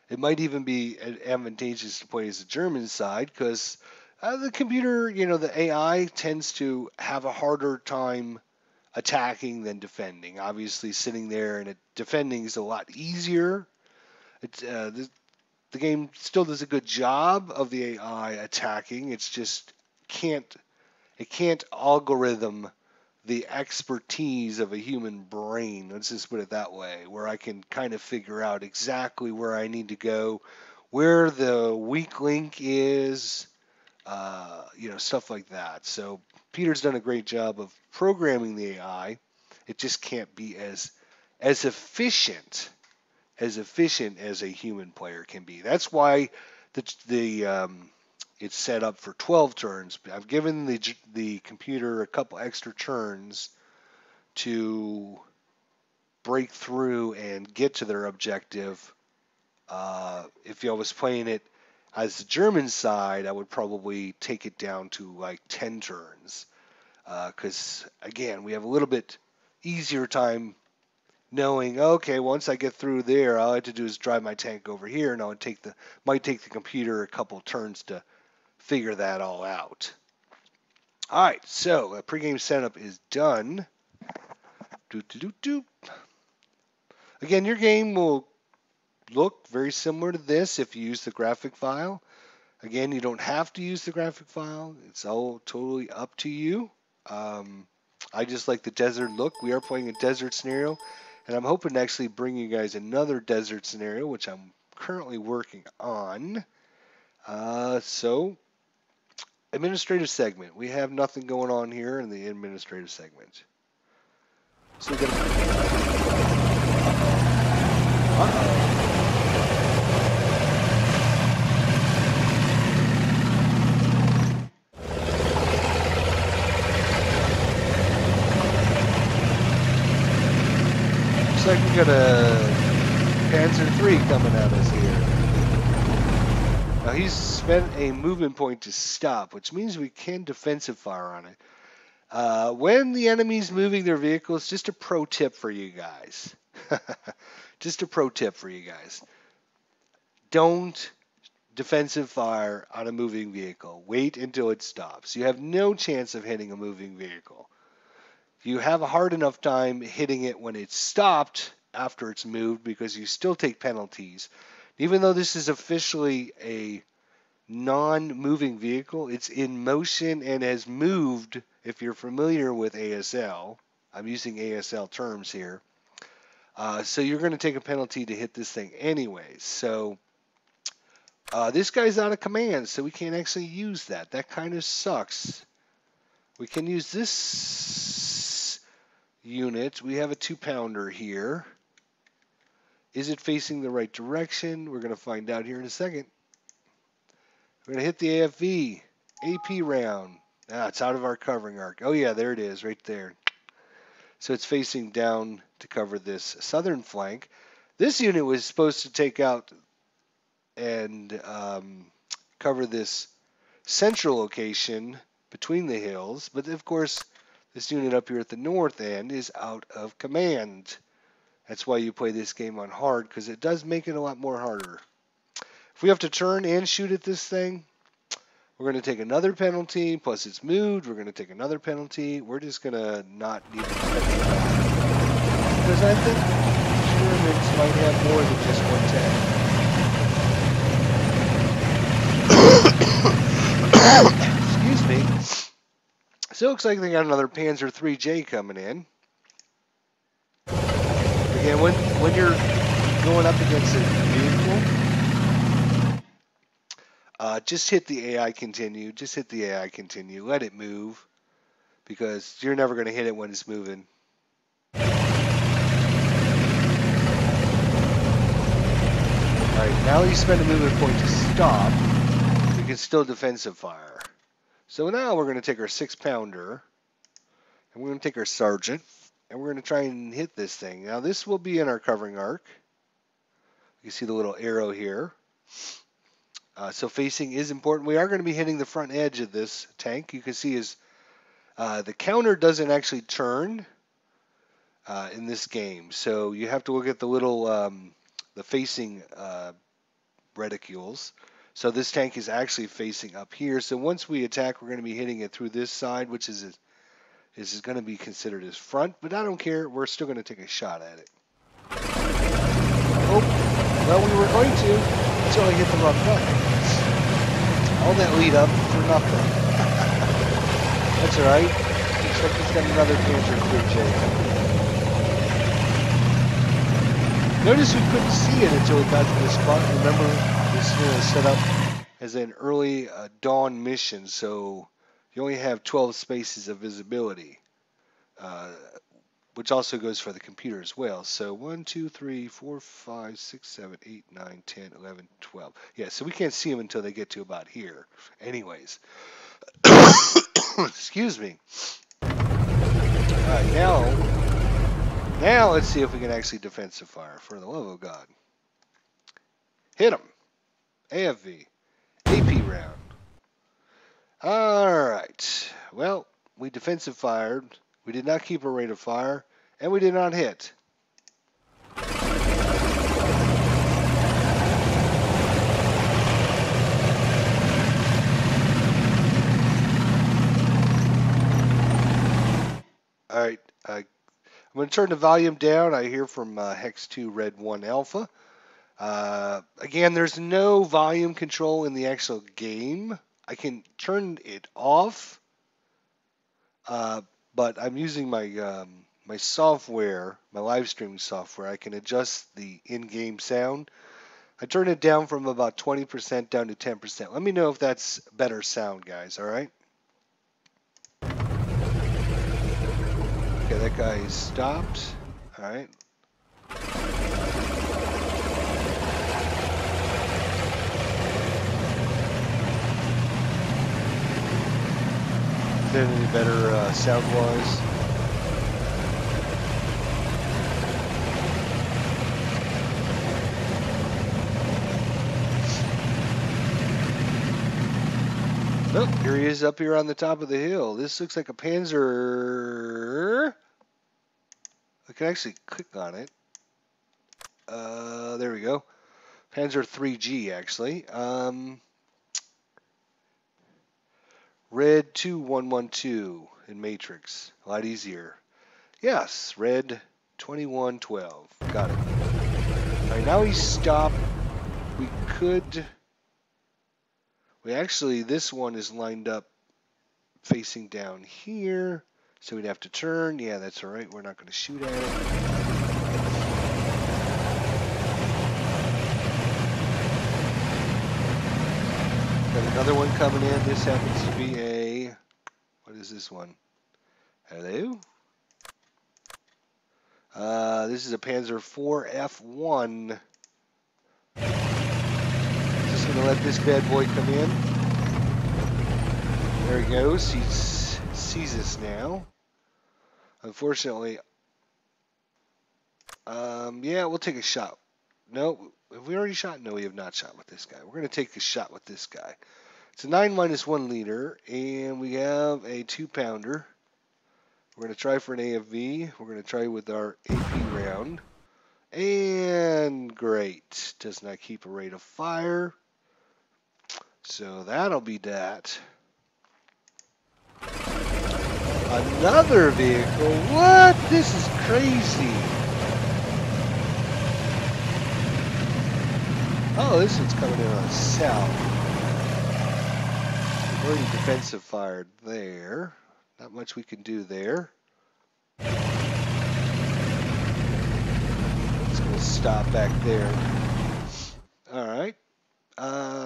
It might even be advantageous to play as the German side because the computer, you know, the AI tends to have a harder time attacking than defending. Obviously, sitting there and defending is a lot easier. The game still does a good job of the AI attacking. It's just it can't algorithm the expertise of a human brain. Let's just put it that way, where I can kind of figure out exactly where I need to go, where the weak link is, you know, stuff like that. So Peter's done a great job of programming the AI. It just can't be as efficient as a human player can be. That's why it's set up for 12 turns. I've given the computer a couple extra turns to break through and get to their objective. If I was playing it as the German side, I would probably take it down to like 10 turns. Because, again, we have a little bit easier time knowing, okay, once I get through there, all I have to do is drive my tank over here, and might take the computer a couple turns to figure that all out. All right, so pregame setup is done. Again, your game will look very similar to this if you use the graphic file. Again, you don't have to use the graphic file. It's all totally up to you. I just like the desert look. We are playing a desert scenario. And I'm hoping to actually bring you guys another desert scenario, which I'm currently working on. So, administrative segment. We have nothing going on here in the administrative segment. So we're gonna. Looks like we got a Panzer III coming at us here. Now he's spent a movement point to stop, which means we can defensive fire on it. When the enemy's moving their vehicles, just a pro tip for you guys. Just a pro tip for you guys. Don't defensive fire on a moving vehicle. Wait until it stops. You have no chance of hitting a moving vehicle. You have a hard enough time hitting it when it's stopped after it's moved because you still take penalties. Even though this is officially a non-moving vehicle, it's in motion and has moved. If you're familiar with ASL, I'm using ASL terms here. So you're going to take a penalty to hit this thing anyways. So this guy's out of command, so we can't actually use that. That kind of sucks. We can use this unit. We have a 2-pounder here. Is it facing the right direction? We're going to find out here in a second. We're going to hit the AFV. AP round. It's out of our covering arc. Oh yeah, there it is, right there. So it's facing down to cover this southern flank. This unit was supposed to take out and cover this central location between the hills, but of course this unit up here at the north end is out of command. That's why you play this game on hard, because it does make it a lot more harder. If we have to turn and shoot at this thing, we're going to take another penalty, plus it's moved, we're going to take another penalty. We're just going to not need to defensive fire. Because I think Germans might have more than just one tank. Excuse me. So it looks like they got another Panzer IIIJ coming in. Again, when you're going up against a vehicle, just hit the AI continue. Just hit the AI continue. Let it move, because you're never going to hit it when it's moving. Alright, now you spend a movement point to stop. We can still defensive fire. So now we're going to take our 6-pounder, and we're going to take our sergeant, and we're going to try and hit this thing. Now this will be in our covering arc. You see the little arrow here. So facing is important. We are going to be hitting the front edge of this tank. You can see the counter doesn't actually turn in this game. So you have to look at the little the facing reticules. So this tank is actually facing up here. So once we attack, we're going to be hitting it through this side, which is going to be considered as front. But I don't care. We're still going to take a shot at it. Oh, well, we were going to until I hit the wrong button. All that lead up for nothing. That's all right. Looks like he's got another Panzer IIIJ. Notice we couldn't see it until we got to this spot. Remember, this is set up as an early dawn mission, so you only have 12 spaces of visibility, which also goes for the computer as well. So 1, 2, 3, 4, 5, 6, 7, 8, 9, 10, 11, 12. Yeah, so we can't see them until they get to about here. Anyways. Excuse me. All right, now let's see if we can actually defensive fire, for the love of God. Hit them. AFV. AP round. All right. Well, we defensive fired. We did not keep our rate of fire, and we did not hit. All right, I'm going to turn the volume down. I hear from Hex 2 Red 1 Alpha. Again, there's no volume control in the actual game. I can turn it off, but I'm using my my software, my live streaming software, I can adjust the in-game sound. I turn it down from about 20% down to 10%. Let me know if that's better sound, guys, all right? Okay, that guy is stopped. All right. Is that any better sound-wise? Oh, here he is up here on the top of the hill. This looks like a Panzer. I can actually click on it. There we go. Panzer 3G, actually. Red 2112 in Matrix. A lot easier. Yes, red 2112. Got it. All right, now he's stopped. We could... Actually, this one is lined up facing down here, so we'd have to turn. Yeah, that's all right. We're not going to shoot at it. Got another one coming in. This happens to be a... What is this one? Hello? This is a Panzer 4F1. Just going to let this bad boy come in. There he goes. He sees us now. Unfortunately, yeah, we'll take a shot. No, have we already shot? No, we have not shot with this guy. We're going to take a shot with this guy. It's a 9-1 liter, and we have a 2-pounder. We're going to try for an AFV. We're going to try with our AP round. And great. Does not keep a rate of fire. So that'll be that. Another vehicle? What? This is crazy. Oh, this one's coming in on the south. We've already defensive fired there. Not much we can do there. It's going to stop back there. All right.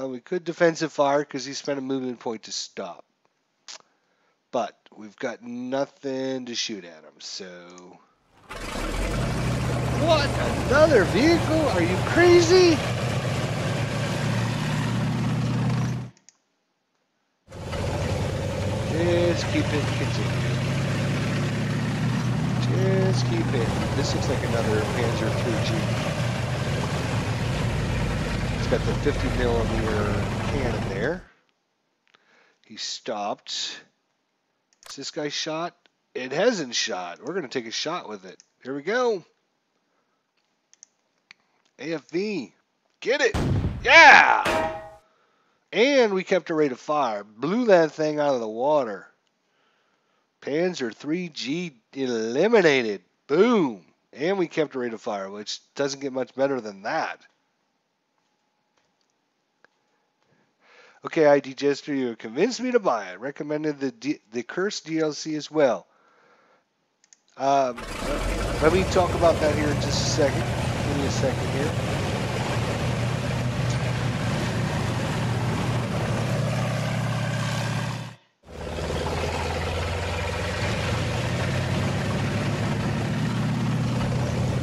We could defensive fire because he spent a movement point to stop. But we've got nothing to shoot at him, so... What? Another vehicle? Are you crazy? Just keep it, continue. Just keep it. This looks like another Panzer 3G. It's got the 50mm cannon there. He stopped. Is this guy shot? It hasn't shot. We're going to take a shot with it. Here we go. AFV. Get it. Yeah! And we kept a rate of fire. Blew that thing out of the water. Panzer 3G eliminated. Boom. And we kept a rate of fire, which doesn't get much better than that. Okay, ID Jester, you convinced me to buy it. Recommended the Curse DLC as well. Let me talk about that here in just a second. Give me a second here.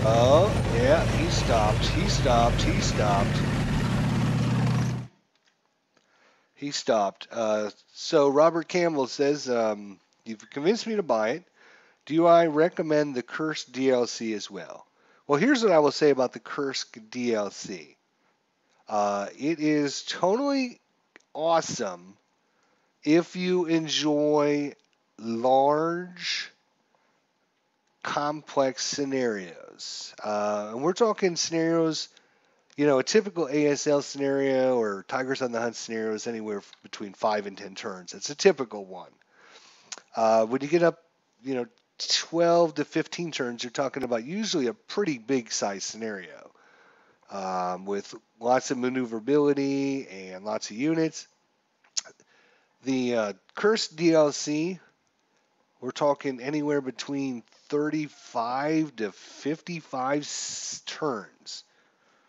Oh, yeah, he stopped. He stopped. He stopped. He stopped. So Robert Campbell says, you've convinced me to buy it. Do I recommend the Curse DLC as well? Well, here's what I will say about the Curse DLC. It is totally awesome if you enjoy large, complex scenarios. And we're talking scenarios, you know, a typical ASL scenario or Tigers on the Hunt scenario is anywhere between 5 and 10 turns. It's a typical one. When you get up, you know, 12 to 15 turns, you're talking about usually a pretty big size scenario with lots of maneuverability and lots of units. The Curse DLC We're talking anywhere between 35 to 55 turns.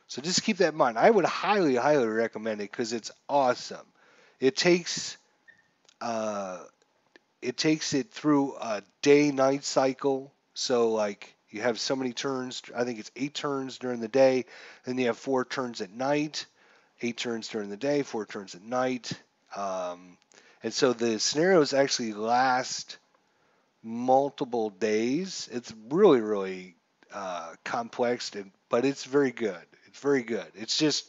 So just keep that in mind. I would highly, highly recommend it because it's awesome. It takes it through a day-night cycle. So like you have so many turns. I think it's 8 turns during the day. Then you have 4 turns at night. 8 turns during the day, 4 turns at night. And so the scenarios actually last multiple days. It's really, really complex, but it's very good. It's very good. It's just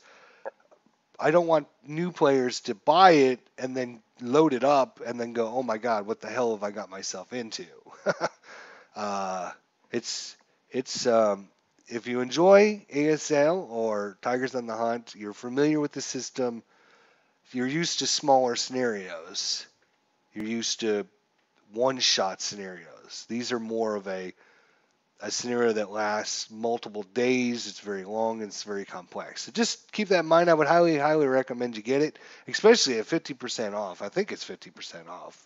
I don't want new players to buy it and then load it up and then go, oh my God, what the hell have I got myself into? It's if you enjoy ASL or Tigers on the Hunt, you're familiar with the system. If you're used to smaller scenarios, you're used to one-shot scenarios. These are more of a scenario that lasts multiple days. It's very long and it's very complex. So just keep that in mind. I would highly, highly recommend you get it, especially at 50% off. I think it's 50% off.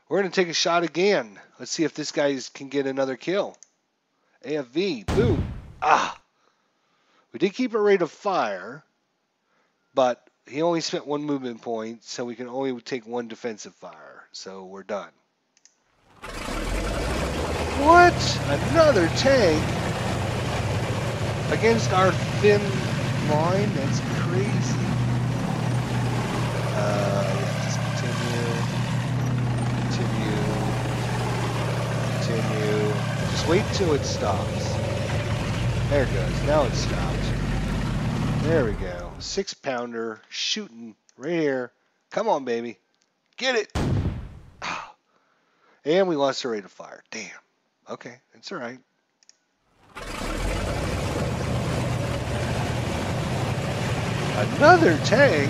We're going to take a shot again. Let's see if this guy can get another kill. AFV, boom. We did keep a rate of fire, but he only spent 1 movement point, so we can only take 1 defensive fire. So we're done. What? Another tank against our thin line? That's crazy. Just continue. Just wait till it stops. There it goes. Now it stopped. There we go. 6-pounder shooting right here. Come on, baby. Get it. And we lost our rate of fire. Damn. Okay, it's all right. Another tank?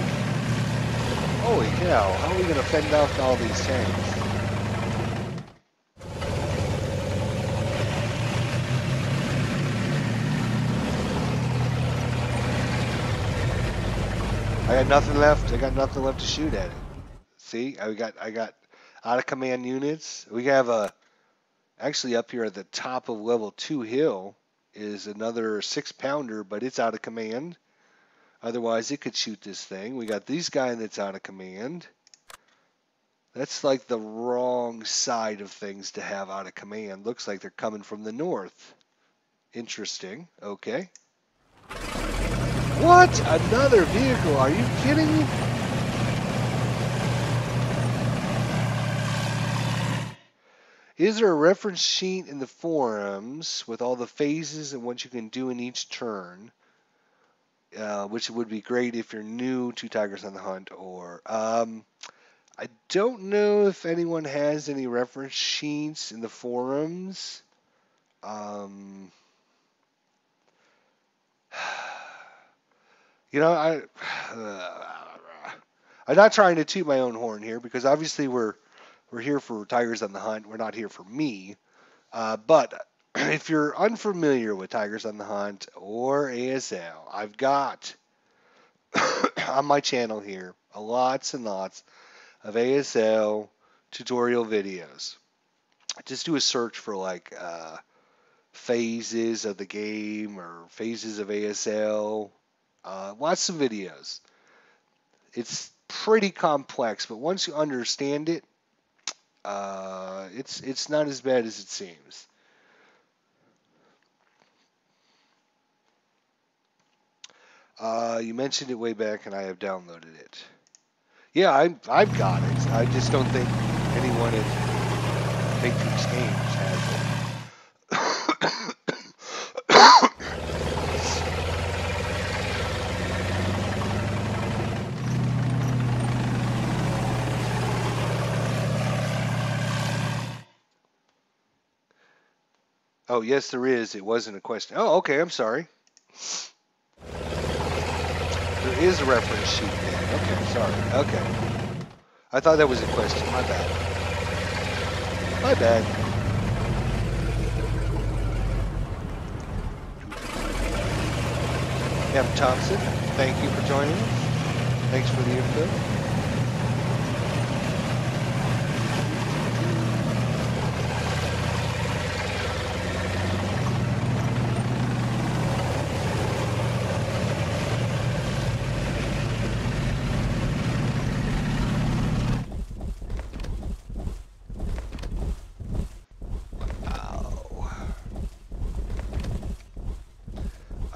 Holy cow, how are we going to fend off all these tanks? I got nothing left. I got nothing left to shoot at it. See, I got out of command units. We have a actually up here at the top of level 2 hill is another 6-pounder, but it's out of command. Otherwise, it could shoot this thing. We got this guy that's out of command. That's like the wrong side of things to have out of command. Looks like they're coming from the north. Interesting. Okay. What? Another vehicle? Are you kidding me? Is there a reference sheet in the forums with all the phases and what you can do in each turn? Which would be great if you're new to Tigers on the Hunt. Or I don't know if anyone has any reference sheets in the forums. You know, I'm not trying to toot my own horn here because obviously we're here for Tigers on the Hunt. We're not here for me. But if you're unfamiliar with Tigers on the Hunt or ASL, I've got on my channel here lots and lots of ASL tutorial videos. Just do a search for like phases of the game or phases of ASL. Lots of videos. It's pretty complex, but once you understand it, it's not as bad as it seems. You mentioned it way back, and I have downloaded it. Yeah, I've got it. I just don't think anyone at Matrix Games has it. Oh, yes, there is. It wasn't a question. Oh, okay, I'm sorry. There is a reference sheet then. Okay, sorry. Okay. I thought that was a question. My bad. My bad. Captain Thompson, thank you for joining us. Thanks for the info.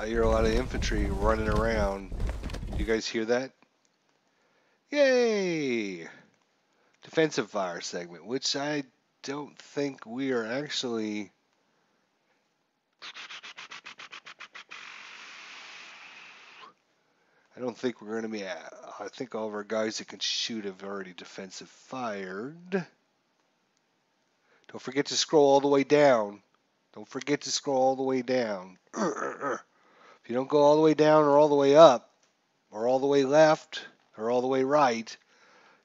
I hear a lot of infantry running around. You guys hear that? Yay! Defensive fire segment, which I don't think we are actually... I don't think we're going to be... I think all of our guys that can shoot have already defensive fired. Don't forget to scroll all the way down. Don't forget to scroll all the way down. If you don't go all the way down or all the way up, or all the way left, or all the way right,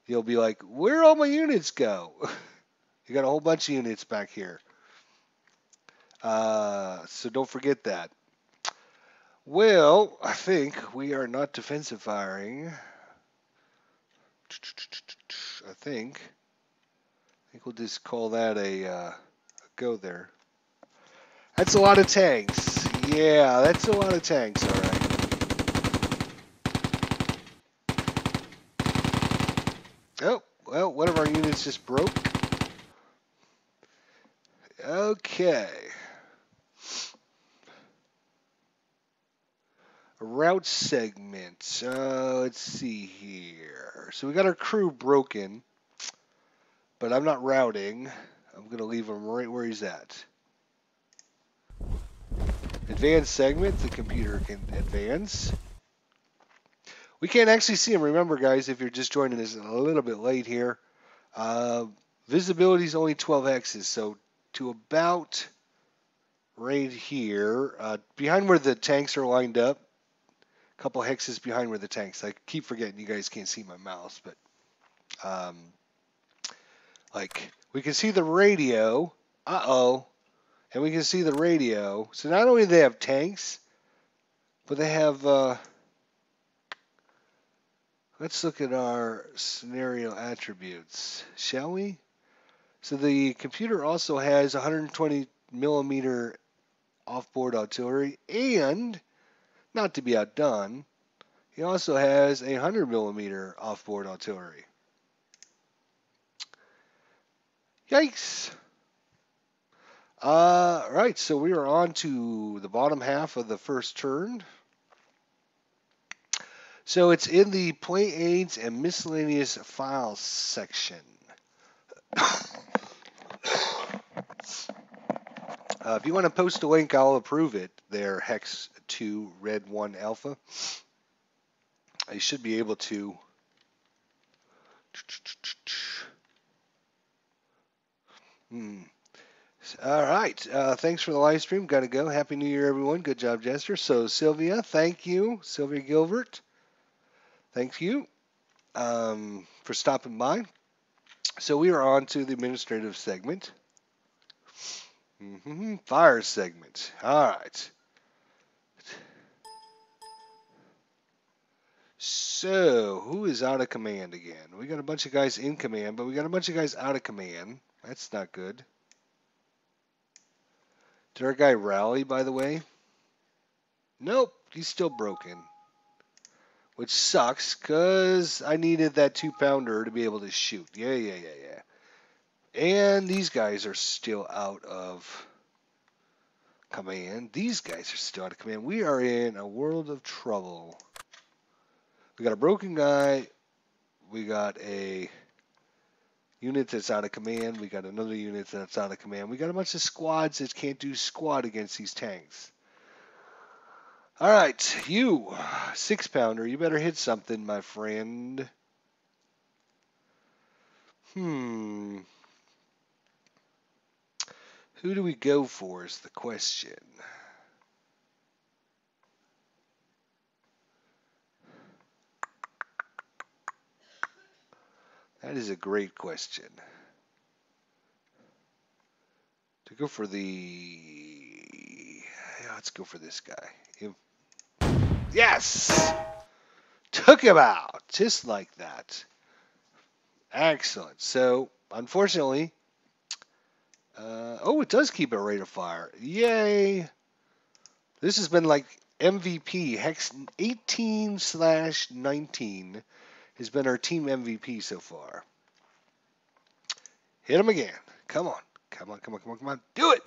you'll be like, where all my units go? You got a whole bunch of units back here. So don't forget that. Well, I think we are not defensive firing. I think we'll just call that a go there. That's a lot of tanks. Yeah, that's a lot of tanks, all right. Oh, well, one of our units just broke. Okay. Route segment. Let's see here. So we got our crew broken, but I'm not routing. I'm going to leave him right where he's at. Advanced segment. The computer can advance. We can't actually see him. Remember, guys, if you're just joining us a little bit late here, visibility is only 12 hexes, so to about right here, behind where the tanks are lined up, a couple hexes behind where the tanks. I keep forgetting you guys can't see my mouse, but like we can see the radio. And we can see the radio. So not only do they have tanks, but they have. Let's look at our scenario attributes, shall we? So the computer also has 120 millimeter offboard artillery, and not to be outdone, he also has 100 millimeter offboard artillery. Yikes! Right, so we are on to the bottom half of the first turn. So it's in the play aids and miscellaneous files section. If you want to post a link, I'll approve it there, Hex 2 Red 1 Alpha. I should be able to. All right. Thanks for the live stream. Got to go. Happy New Year, everyone. Good job, Jester. So, Sylvia, thank you. Sylvia Gilbert, thank you for stopping by. So we are on to the administrative segment. Fire segment. All right. So, who is out of command again? We got a bunch of guys in command, but we got a bunch of guys out of command. That's not good. Did our guy rally, by the way? Nope, he's still broken. Which sucks, because I needed that 2-pounder to be able to shoot. Yeah. And these guys are still out of command. These guys are still out of command. We are in a world of trouble. We got a broken guy. We got a unit that's out of command. We got another unit that's out of command. We got a bunch of squads that can't do squat against these tanks. All right, you 6-pounder, you better hit something, my friend. Who do we go for is the question. That is a great question. To go for let's go for this guy. Yes! Took him out, just like that. Excellent. So, unfortunately, it does keep a rate of fire. Yay! This has been like MVP. Hex 18/19 has been our team MVP so far. Hit him again. Come on. Do it!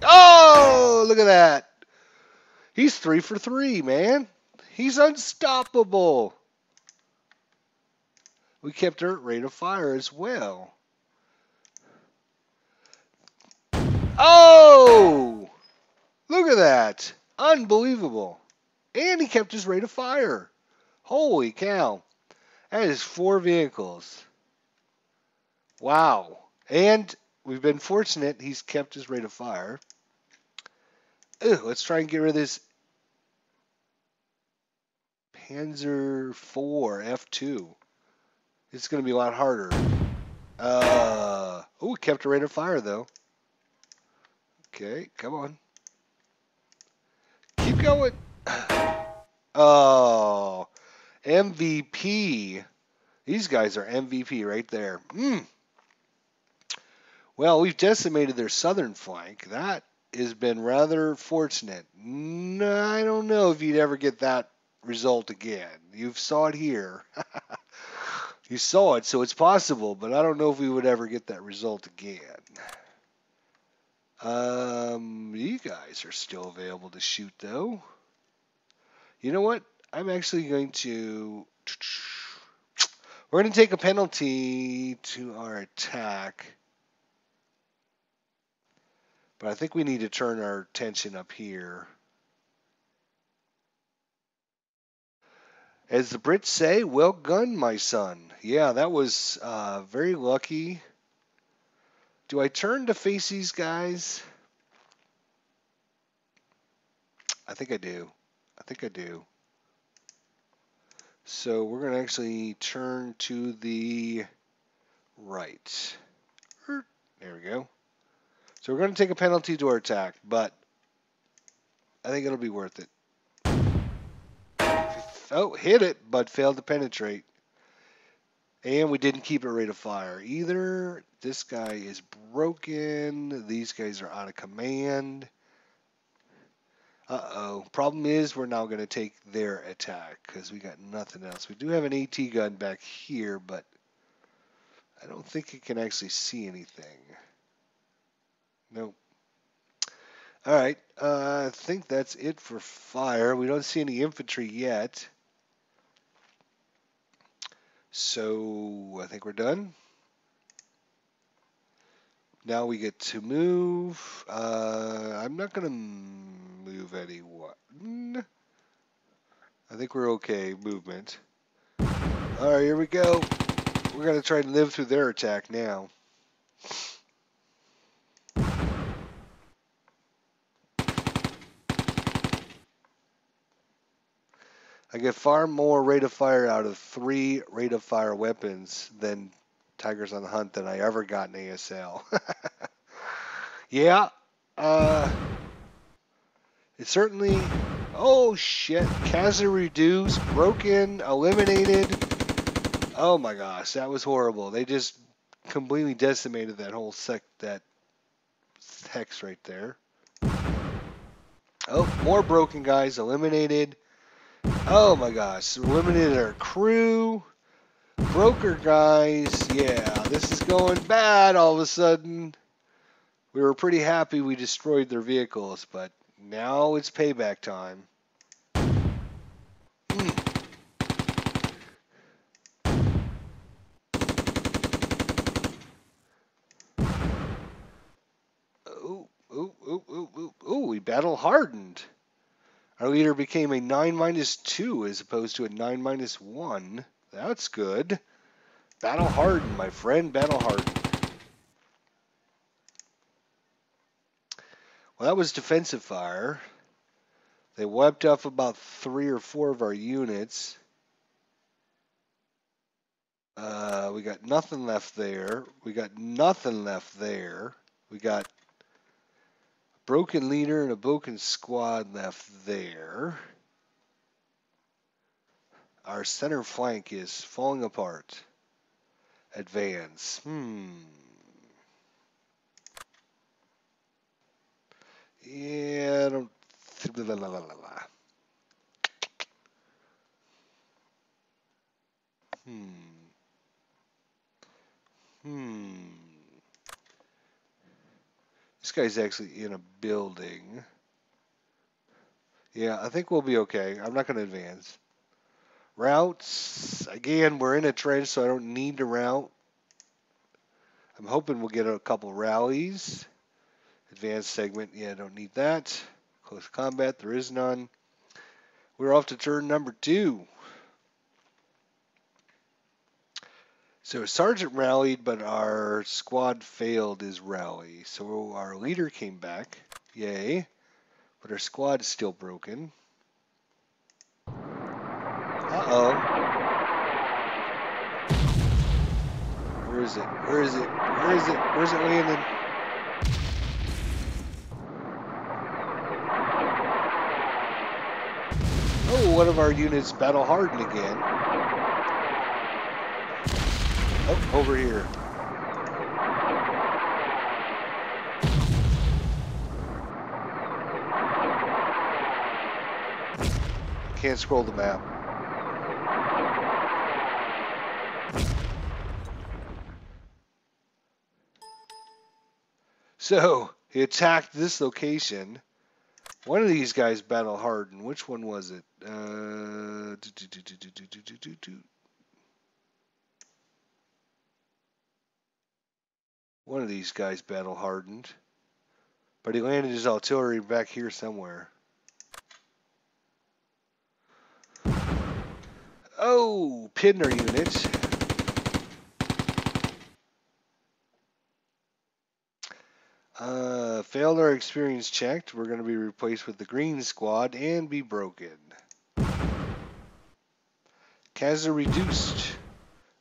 Oh, look at that. He's 3 for 3, man. He's unstoppable. We kept our rate of fire as well. Oh! Look at that. Unbelievable. And he kept his rate of fire. Holy cow. That is 4 vehicles. Wow. And we've been fortunate he's kept his rate of fire. Let's try and get rid of this Panzer IV F2. It's going to be a lot harder. Kept a rate of fire, though. Okay, come on. Keep going. Oh, MVP. These guys are MVP right there. Well, we've decimated their southern flank. That has been rather fortunate. I don't know if you'd ever get that result again. You saw it here. You saw it, so it's possible, but I don't know if we would ever get that result again. You guys are still available to shoot, though. You know what? I'm actually going to... We're going to take a penalty to our attack. But I think we need to turn our attention up here. As the Brits say, well done, my son. Yeah, that was very lucky. Do I turn to face these guys? I think I do. So we're going to actually turn to the right. There we go. So we're going to take a penalty to our attack, but I think it'll be worth it. Oh, hit it, but failed to penetrate. And we didn't keep a rate of fire either. This guy is broken. These guys are out of command. Uh-oh. Problem is we're now going to take their attack because we got nothing else. We do have an AT gun back here, but I don't think it can actually see anything. Nope. All right. I think that's it for fire. We don't see any infantry yet. So I think we're done. Now we get to move. I'm not going to move anyone. I think we're okay. Movement. All right, here we go. We're going to try and live through their attack now. I get far more rate of fire out of 3 rate of fire weapons than Tigers on the Hunt than I ever got in ASL. Yeah. It certainly... Oh, shit. Kazaa reduced, broken, eliminated. Oh, my gosh. That was horrible. They just completely decimated that whole that hex right there. Oh, more broken guys eliminated. Oh my gosh, eliminated our crew. Broker guys, yeah, this is going bad all of a sudden. We were pretty happy we destroyed their vehicles, but now it's payback time. Ooh, we battle hardened. Our leader became a 9-2 as opposed to a 9-1. That's good. Battle hardened, my friend. Battle hardened. Well, that was defensive fire. They wiped off about 3 or 4 of our units. We got nothing left there. We got a broken leader and a broken squad left there. Our center flank is falling apart. Advance. Yeah, I don't... This guy's actually in a building. Yeah, I think we'll be okay. I'm not going to advance. Routes. Again, we're in a trench, so I don't need to route. I'm hoping we'll get a couple rallies. Advanced segment. Yeah, don't need that. Close combat. There is none. We're off to turn number 2. So Sergeant rallied, but our squad failed his rally. So our leader came back. Yay. But our squad is still broken. Uh-oh. Where is it? Where is it? Where is it? Where's it landing? Oh, one of our units battle hardened again. Oh, over here. Can't scroll the map. So, he attacked this location. One of these guys battle hardened. Which one was it? One of these guys battle hardened. But he landed his artillery back here somewhere. Oh, pinned our unit. Failed our experience checked. We're going to be replaced with the green squad and be broken. Kazza reduced.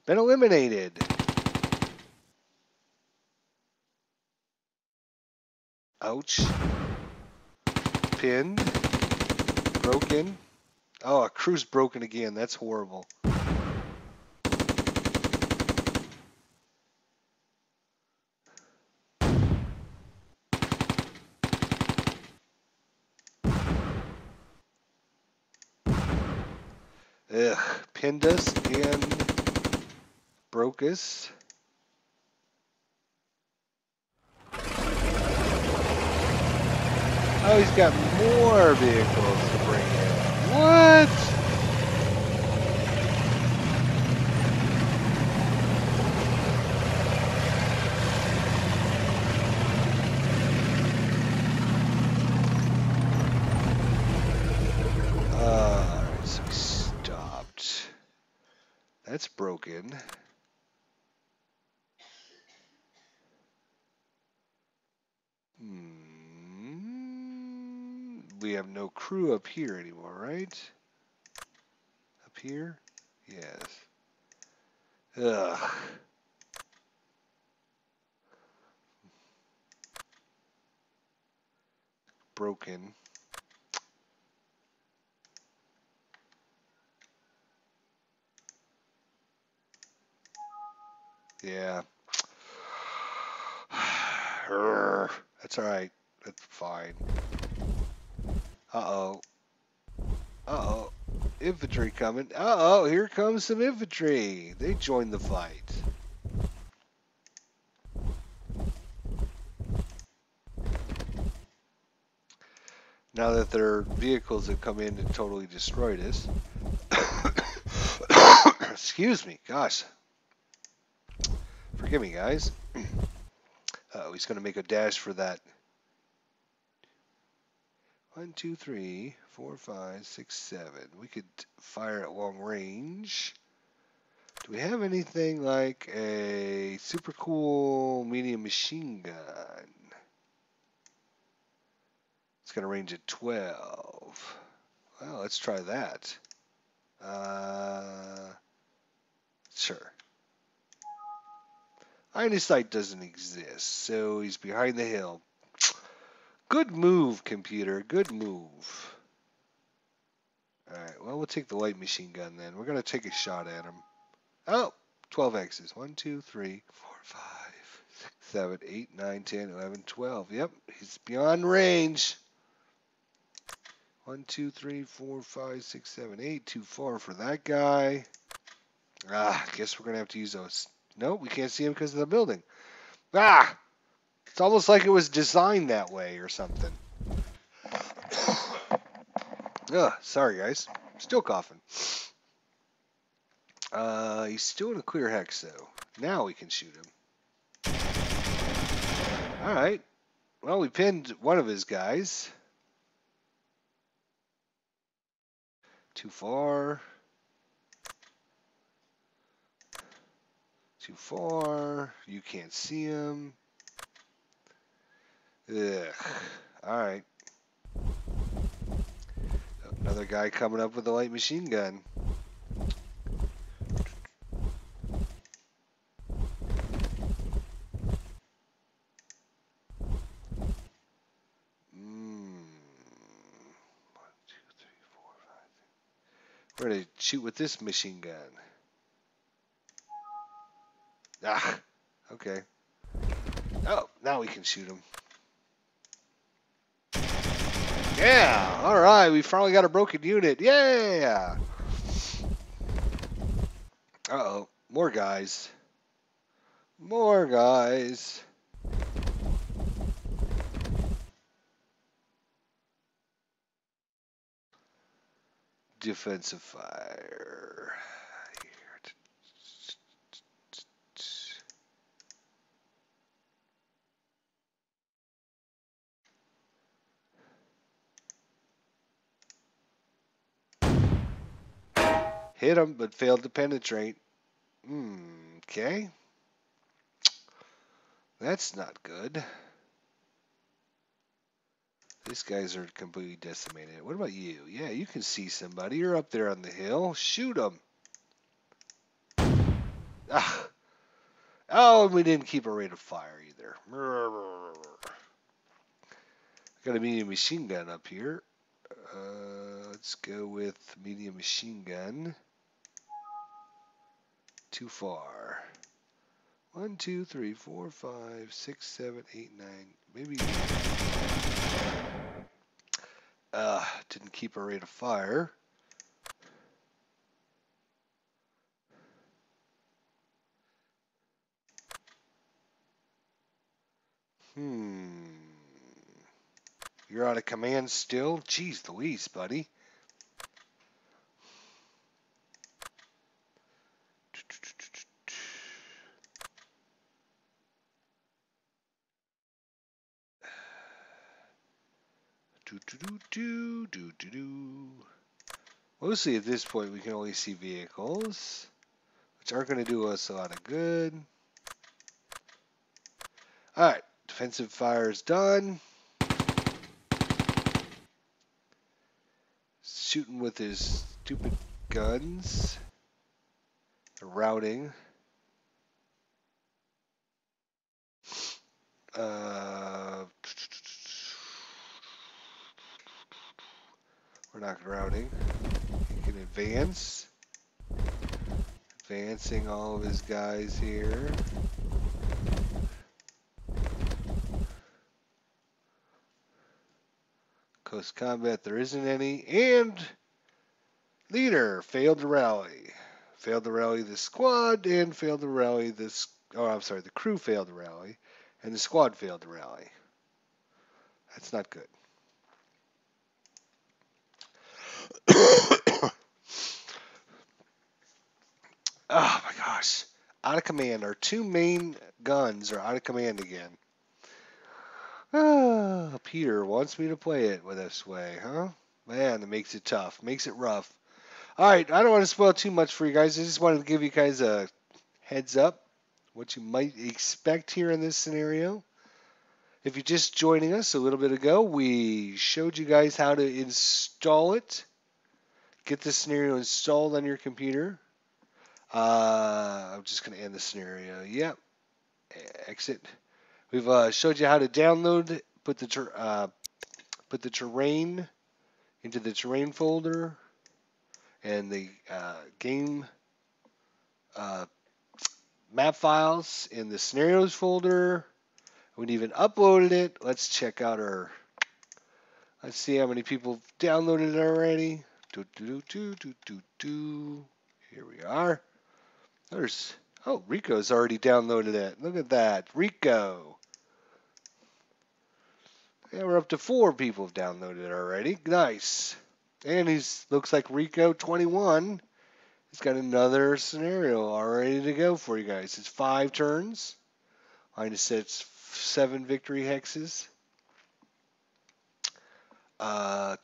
Been eliminated. Ouch. Pinned. Broken. Oh, a crew's broken again. That's horrible. Ugh. Pinned us and broke us. Oh, he's got more vehicles to bring in. What? Alright, so we stopped. That's broken. We have no crew up here anymore, right? Up here? Yes. Ugh. Broken. Yeah. That's alright. That's fine. Uh-oh. Uh-oh. Infantry coming. Uh-oh, here comes some infantry. They joined the fight. Now that their vehicles have come in and totally destroyed us. Excuse me. Gosh. Forgive me, guys. Uh-oh, he's going to make a dash for that. 1, 2, 3, 4, 5, 6, 7. We could fire at long range. Do we have anything like a super cool medium machine gun? It's got a range of 12. Well, let's try that. Sure. Iron sight doesn't exist, so he's behind the hill. Good move, computer. Good move. Alright, well, we'll take the light machine gun then. We're going to take a shot at him. Oh, 12 X's. 1, 2, 3, 4, 5, 6, 7, 8, 9, 10, 11, 12. Yep, he's beyond range. 1, 2, 3, 4, 5, 6, 7, 8. Too far for that guy. Ah, guess we're going to have to use those. No, we can't see him because of the building. Ah! It's almost like it was designed that way or something. Ugh, sorry guys. Still coughing. He's still in a clear hex though. Now we can shoot him. Alright. Well, we pinned one of his guys. Too far. Too far. You can't see him. Ugh. Alright. Another guy coming up with a light machine gun. We're going to shoot with this machine gun. Ah, okay. Oh, now we can shoot him. Yeah, all right. We finally got a broken unit. Yeah. Uh-oh, more guys. More guys. Defensive fire. Hit him, but failed to penetrate. Okay. That's not good. These guys are completely decimated. What about you? Yeah, you can see somebody. You're up there on the hill. Shoot them. Ah. Oh, and we didn't keep a rate of fire either. Got a medium machine gun up here. Let's go with medium machine gun. Too far. 1, 2, 3, 4, 5, 6, 7, 8, 9. Maybe. Didn't keep a rate of fire. You're out of command still? Jeez Louise, buddy. Mostly at this point we can only see vehicles, which aren't going to do us a lot of good. Alright, defensive fire is done. Shooting with his stupid guns. They're routing. We're not routing. He can advance. Advancing all of his guys here. Close combat, there isn't any. And leader failed to rally. Failed to rally the squad and failed to rally this. Oh, I'm sorry, the crew failed to rally. And the squad failed to rally. That's not good. Oh my gosh. Out of command. Our two main guns are out of command again. Peter wants me to play it this way, huh? Man, that makes it tough. Makes it rough. Alright, I don't want to spoil too much for you guys. I just wanted to give you guys a heads up. What you might expect here in this scenario. If you're just joining us a little bit ago, we showed you guys how to install it. Get the scenario installed on your computer. I'm just going to end the scenario. Yep. Exit. We've showed you how to download, put the terrain into the terrain folder, and the game map files in the scenarios folder. We even uploaded it. Let's check out our. Let's see how many people downloaded it already. Here we are. Rico's already downloaded it. Look at that. Rico. Yeah, we're up to 4 people have downloaded it already. Nice. And he's looks like Rico 21. He's got another scenario all ready to go for you guys. It's 5 turns. Mine sets 7 victory hexes. And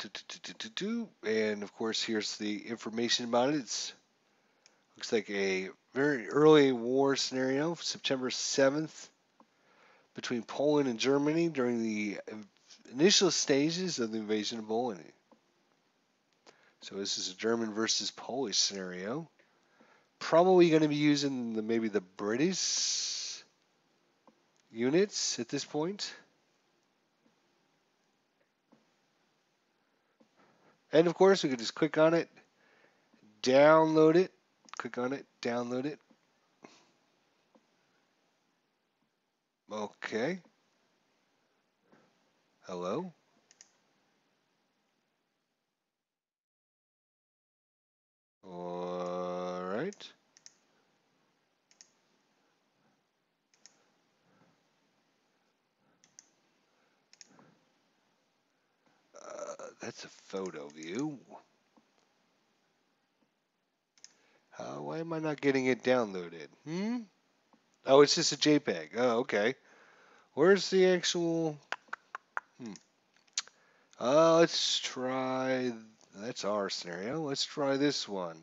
of course, here's the information about it. It looks like a very early war scenario, September 7th, between Poland and Germany during the initial stages of the invasion of Poland. So this is a German versus Polish scenario. Probably going to be using maybe the British units at this point. And of course, we could just click on it, download it, click on it, download it. Okay. Hello. All right. That's a photo view. Why am I not getting it downloaded? Oh, it's just a JPEG. Oh, okay. Where's the actual... let's try... That's our scenario. Let's try this one.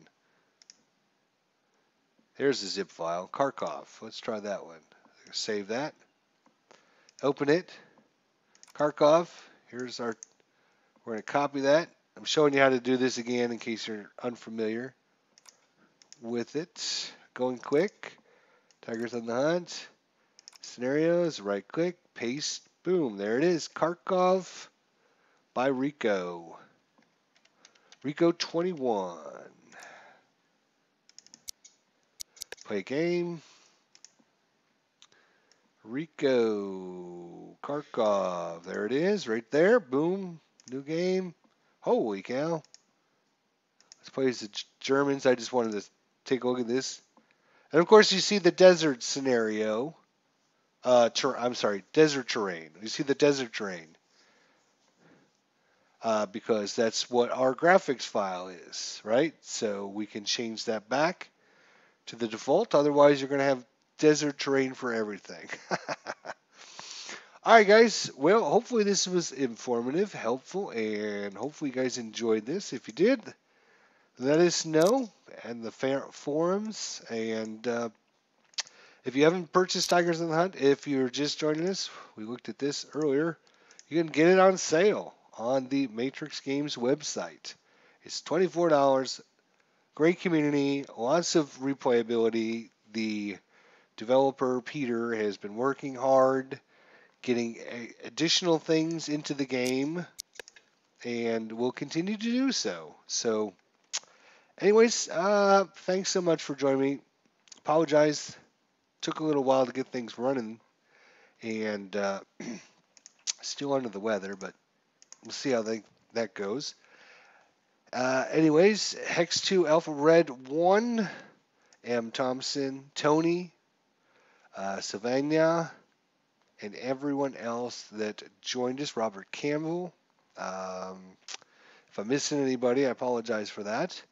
Here's the zip file. Kharkov. Let's try that one. Save that. Open it. Kharkov. Here's our... We're going to copy that. I'm showing you how to do this again in case you're unfamiliar with it. Going quick. Tigers on the hunt. Scenarios. Right click. Paste. Boom. There it is. Kharkov by Rico. Rico 21. Play game. Rico Kharkov. There it is. Right there. Boom. New game. Holy cow. Let's play as the Germans. I just wanted to take a look at this. And of course, you see the desert scenario. I'm sorry, desert terrain. You see the desert terrain. Because that's what our graphics file is, right? So we can change that back to the default. Otherwise, you're going to have desert terrain for everything. All right, guys. Well, hopefully this was informative, helpful, and hopefully you guys enjoyed this. If you did, let us know in the forums. And if you haven't purchased Tigers on the Hunt, if you're just joining us, we looked at this earlier. You can get it on sale on the Matrix Games website. It's $24. Great community, lots of replayability. The developer, Peter, has been working hard, getting additional things into the game, and will continue to do so. So, anyways, thanks so much for joining me. Apologize. Took a little while to get things running, and still under the weather, but we'll see how that goes. Anyways, Hex 2 Alpha Red 1, M. Thompson, Tony, Savannah, and everyone else that joined us, Robert Campbell. If I'm missing anybody, I apologize for that.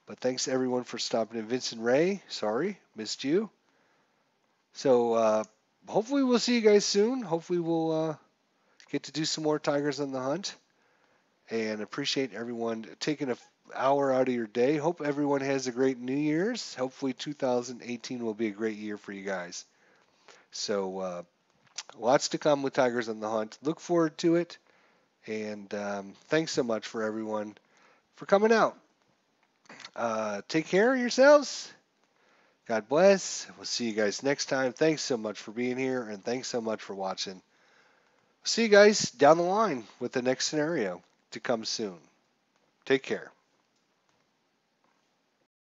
But thanks to everyone for stopping in. Vincent Ray, sorry, missed you. So hopefully we'll see you guys soon. Hopefully we'll get to do some more Tigers on the Hunt. And appreciate everyone taking an hour out of your day. Hope everyone has a great New Year's. Hopefully 2018 will be a great year for you guys. So lots to come with Tigers on the Hunt. Look forward to it. And thanks so much for everyone for coming out. Take care of yourselves. God bless. We'll see you guys next time. Thanks so much for being here. And thanks so much for watching. See you guys down the line with the next scenario to come soon. Take care.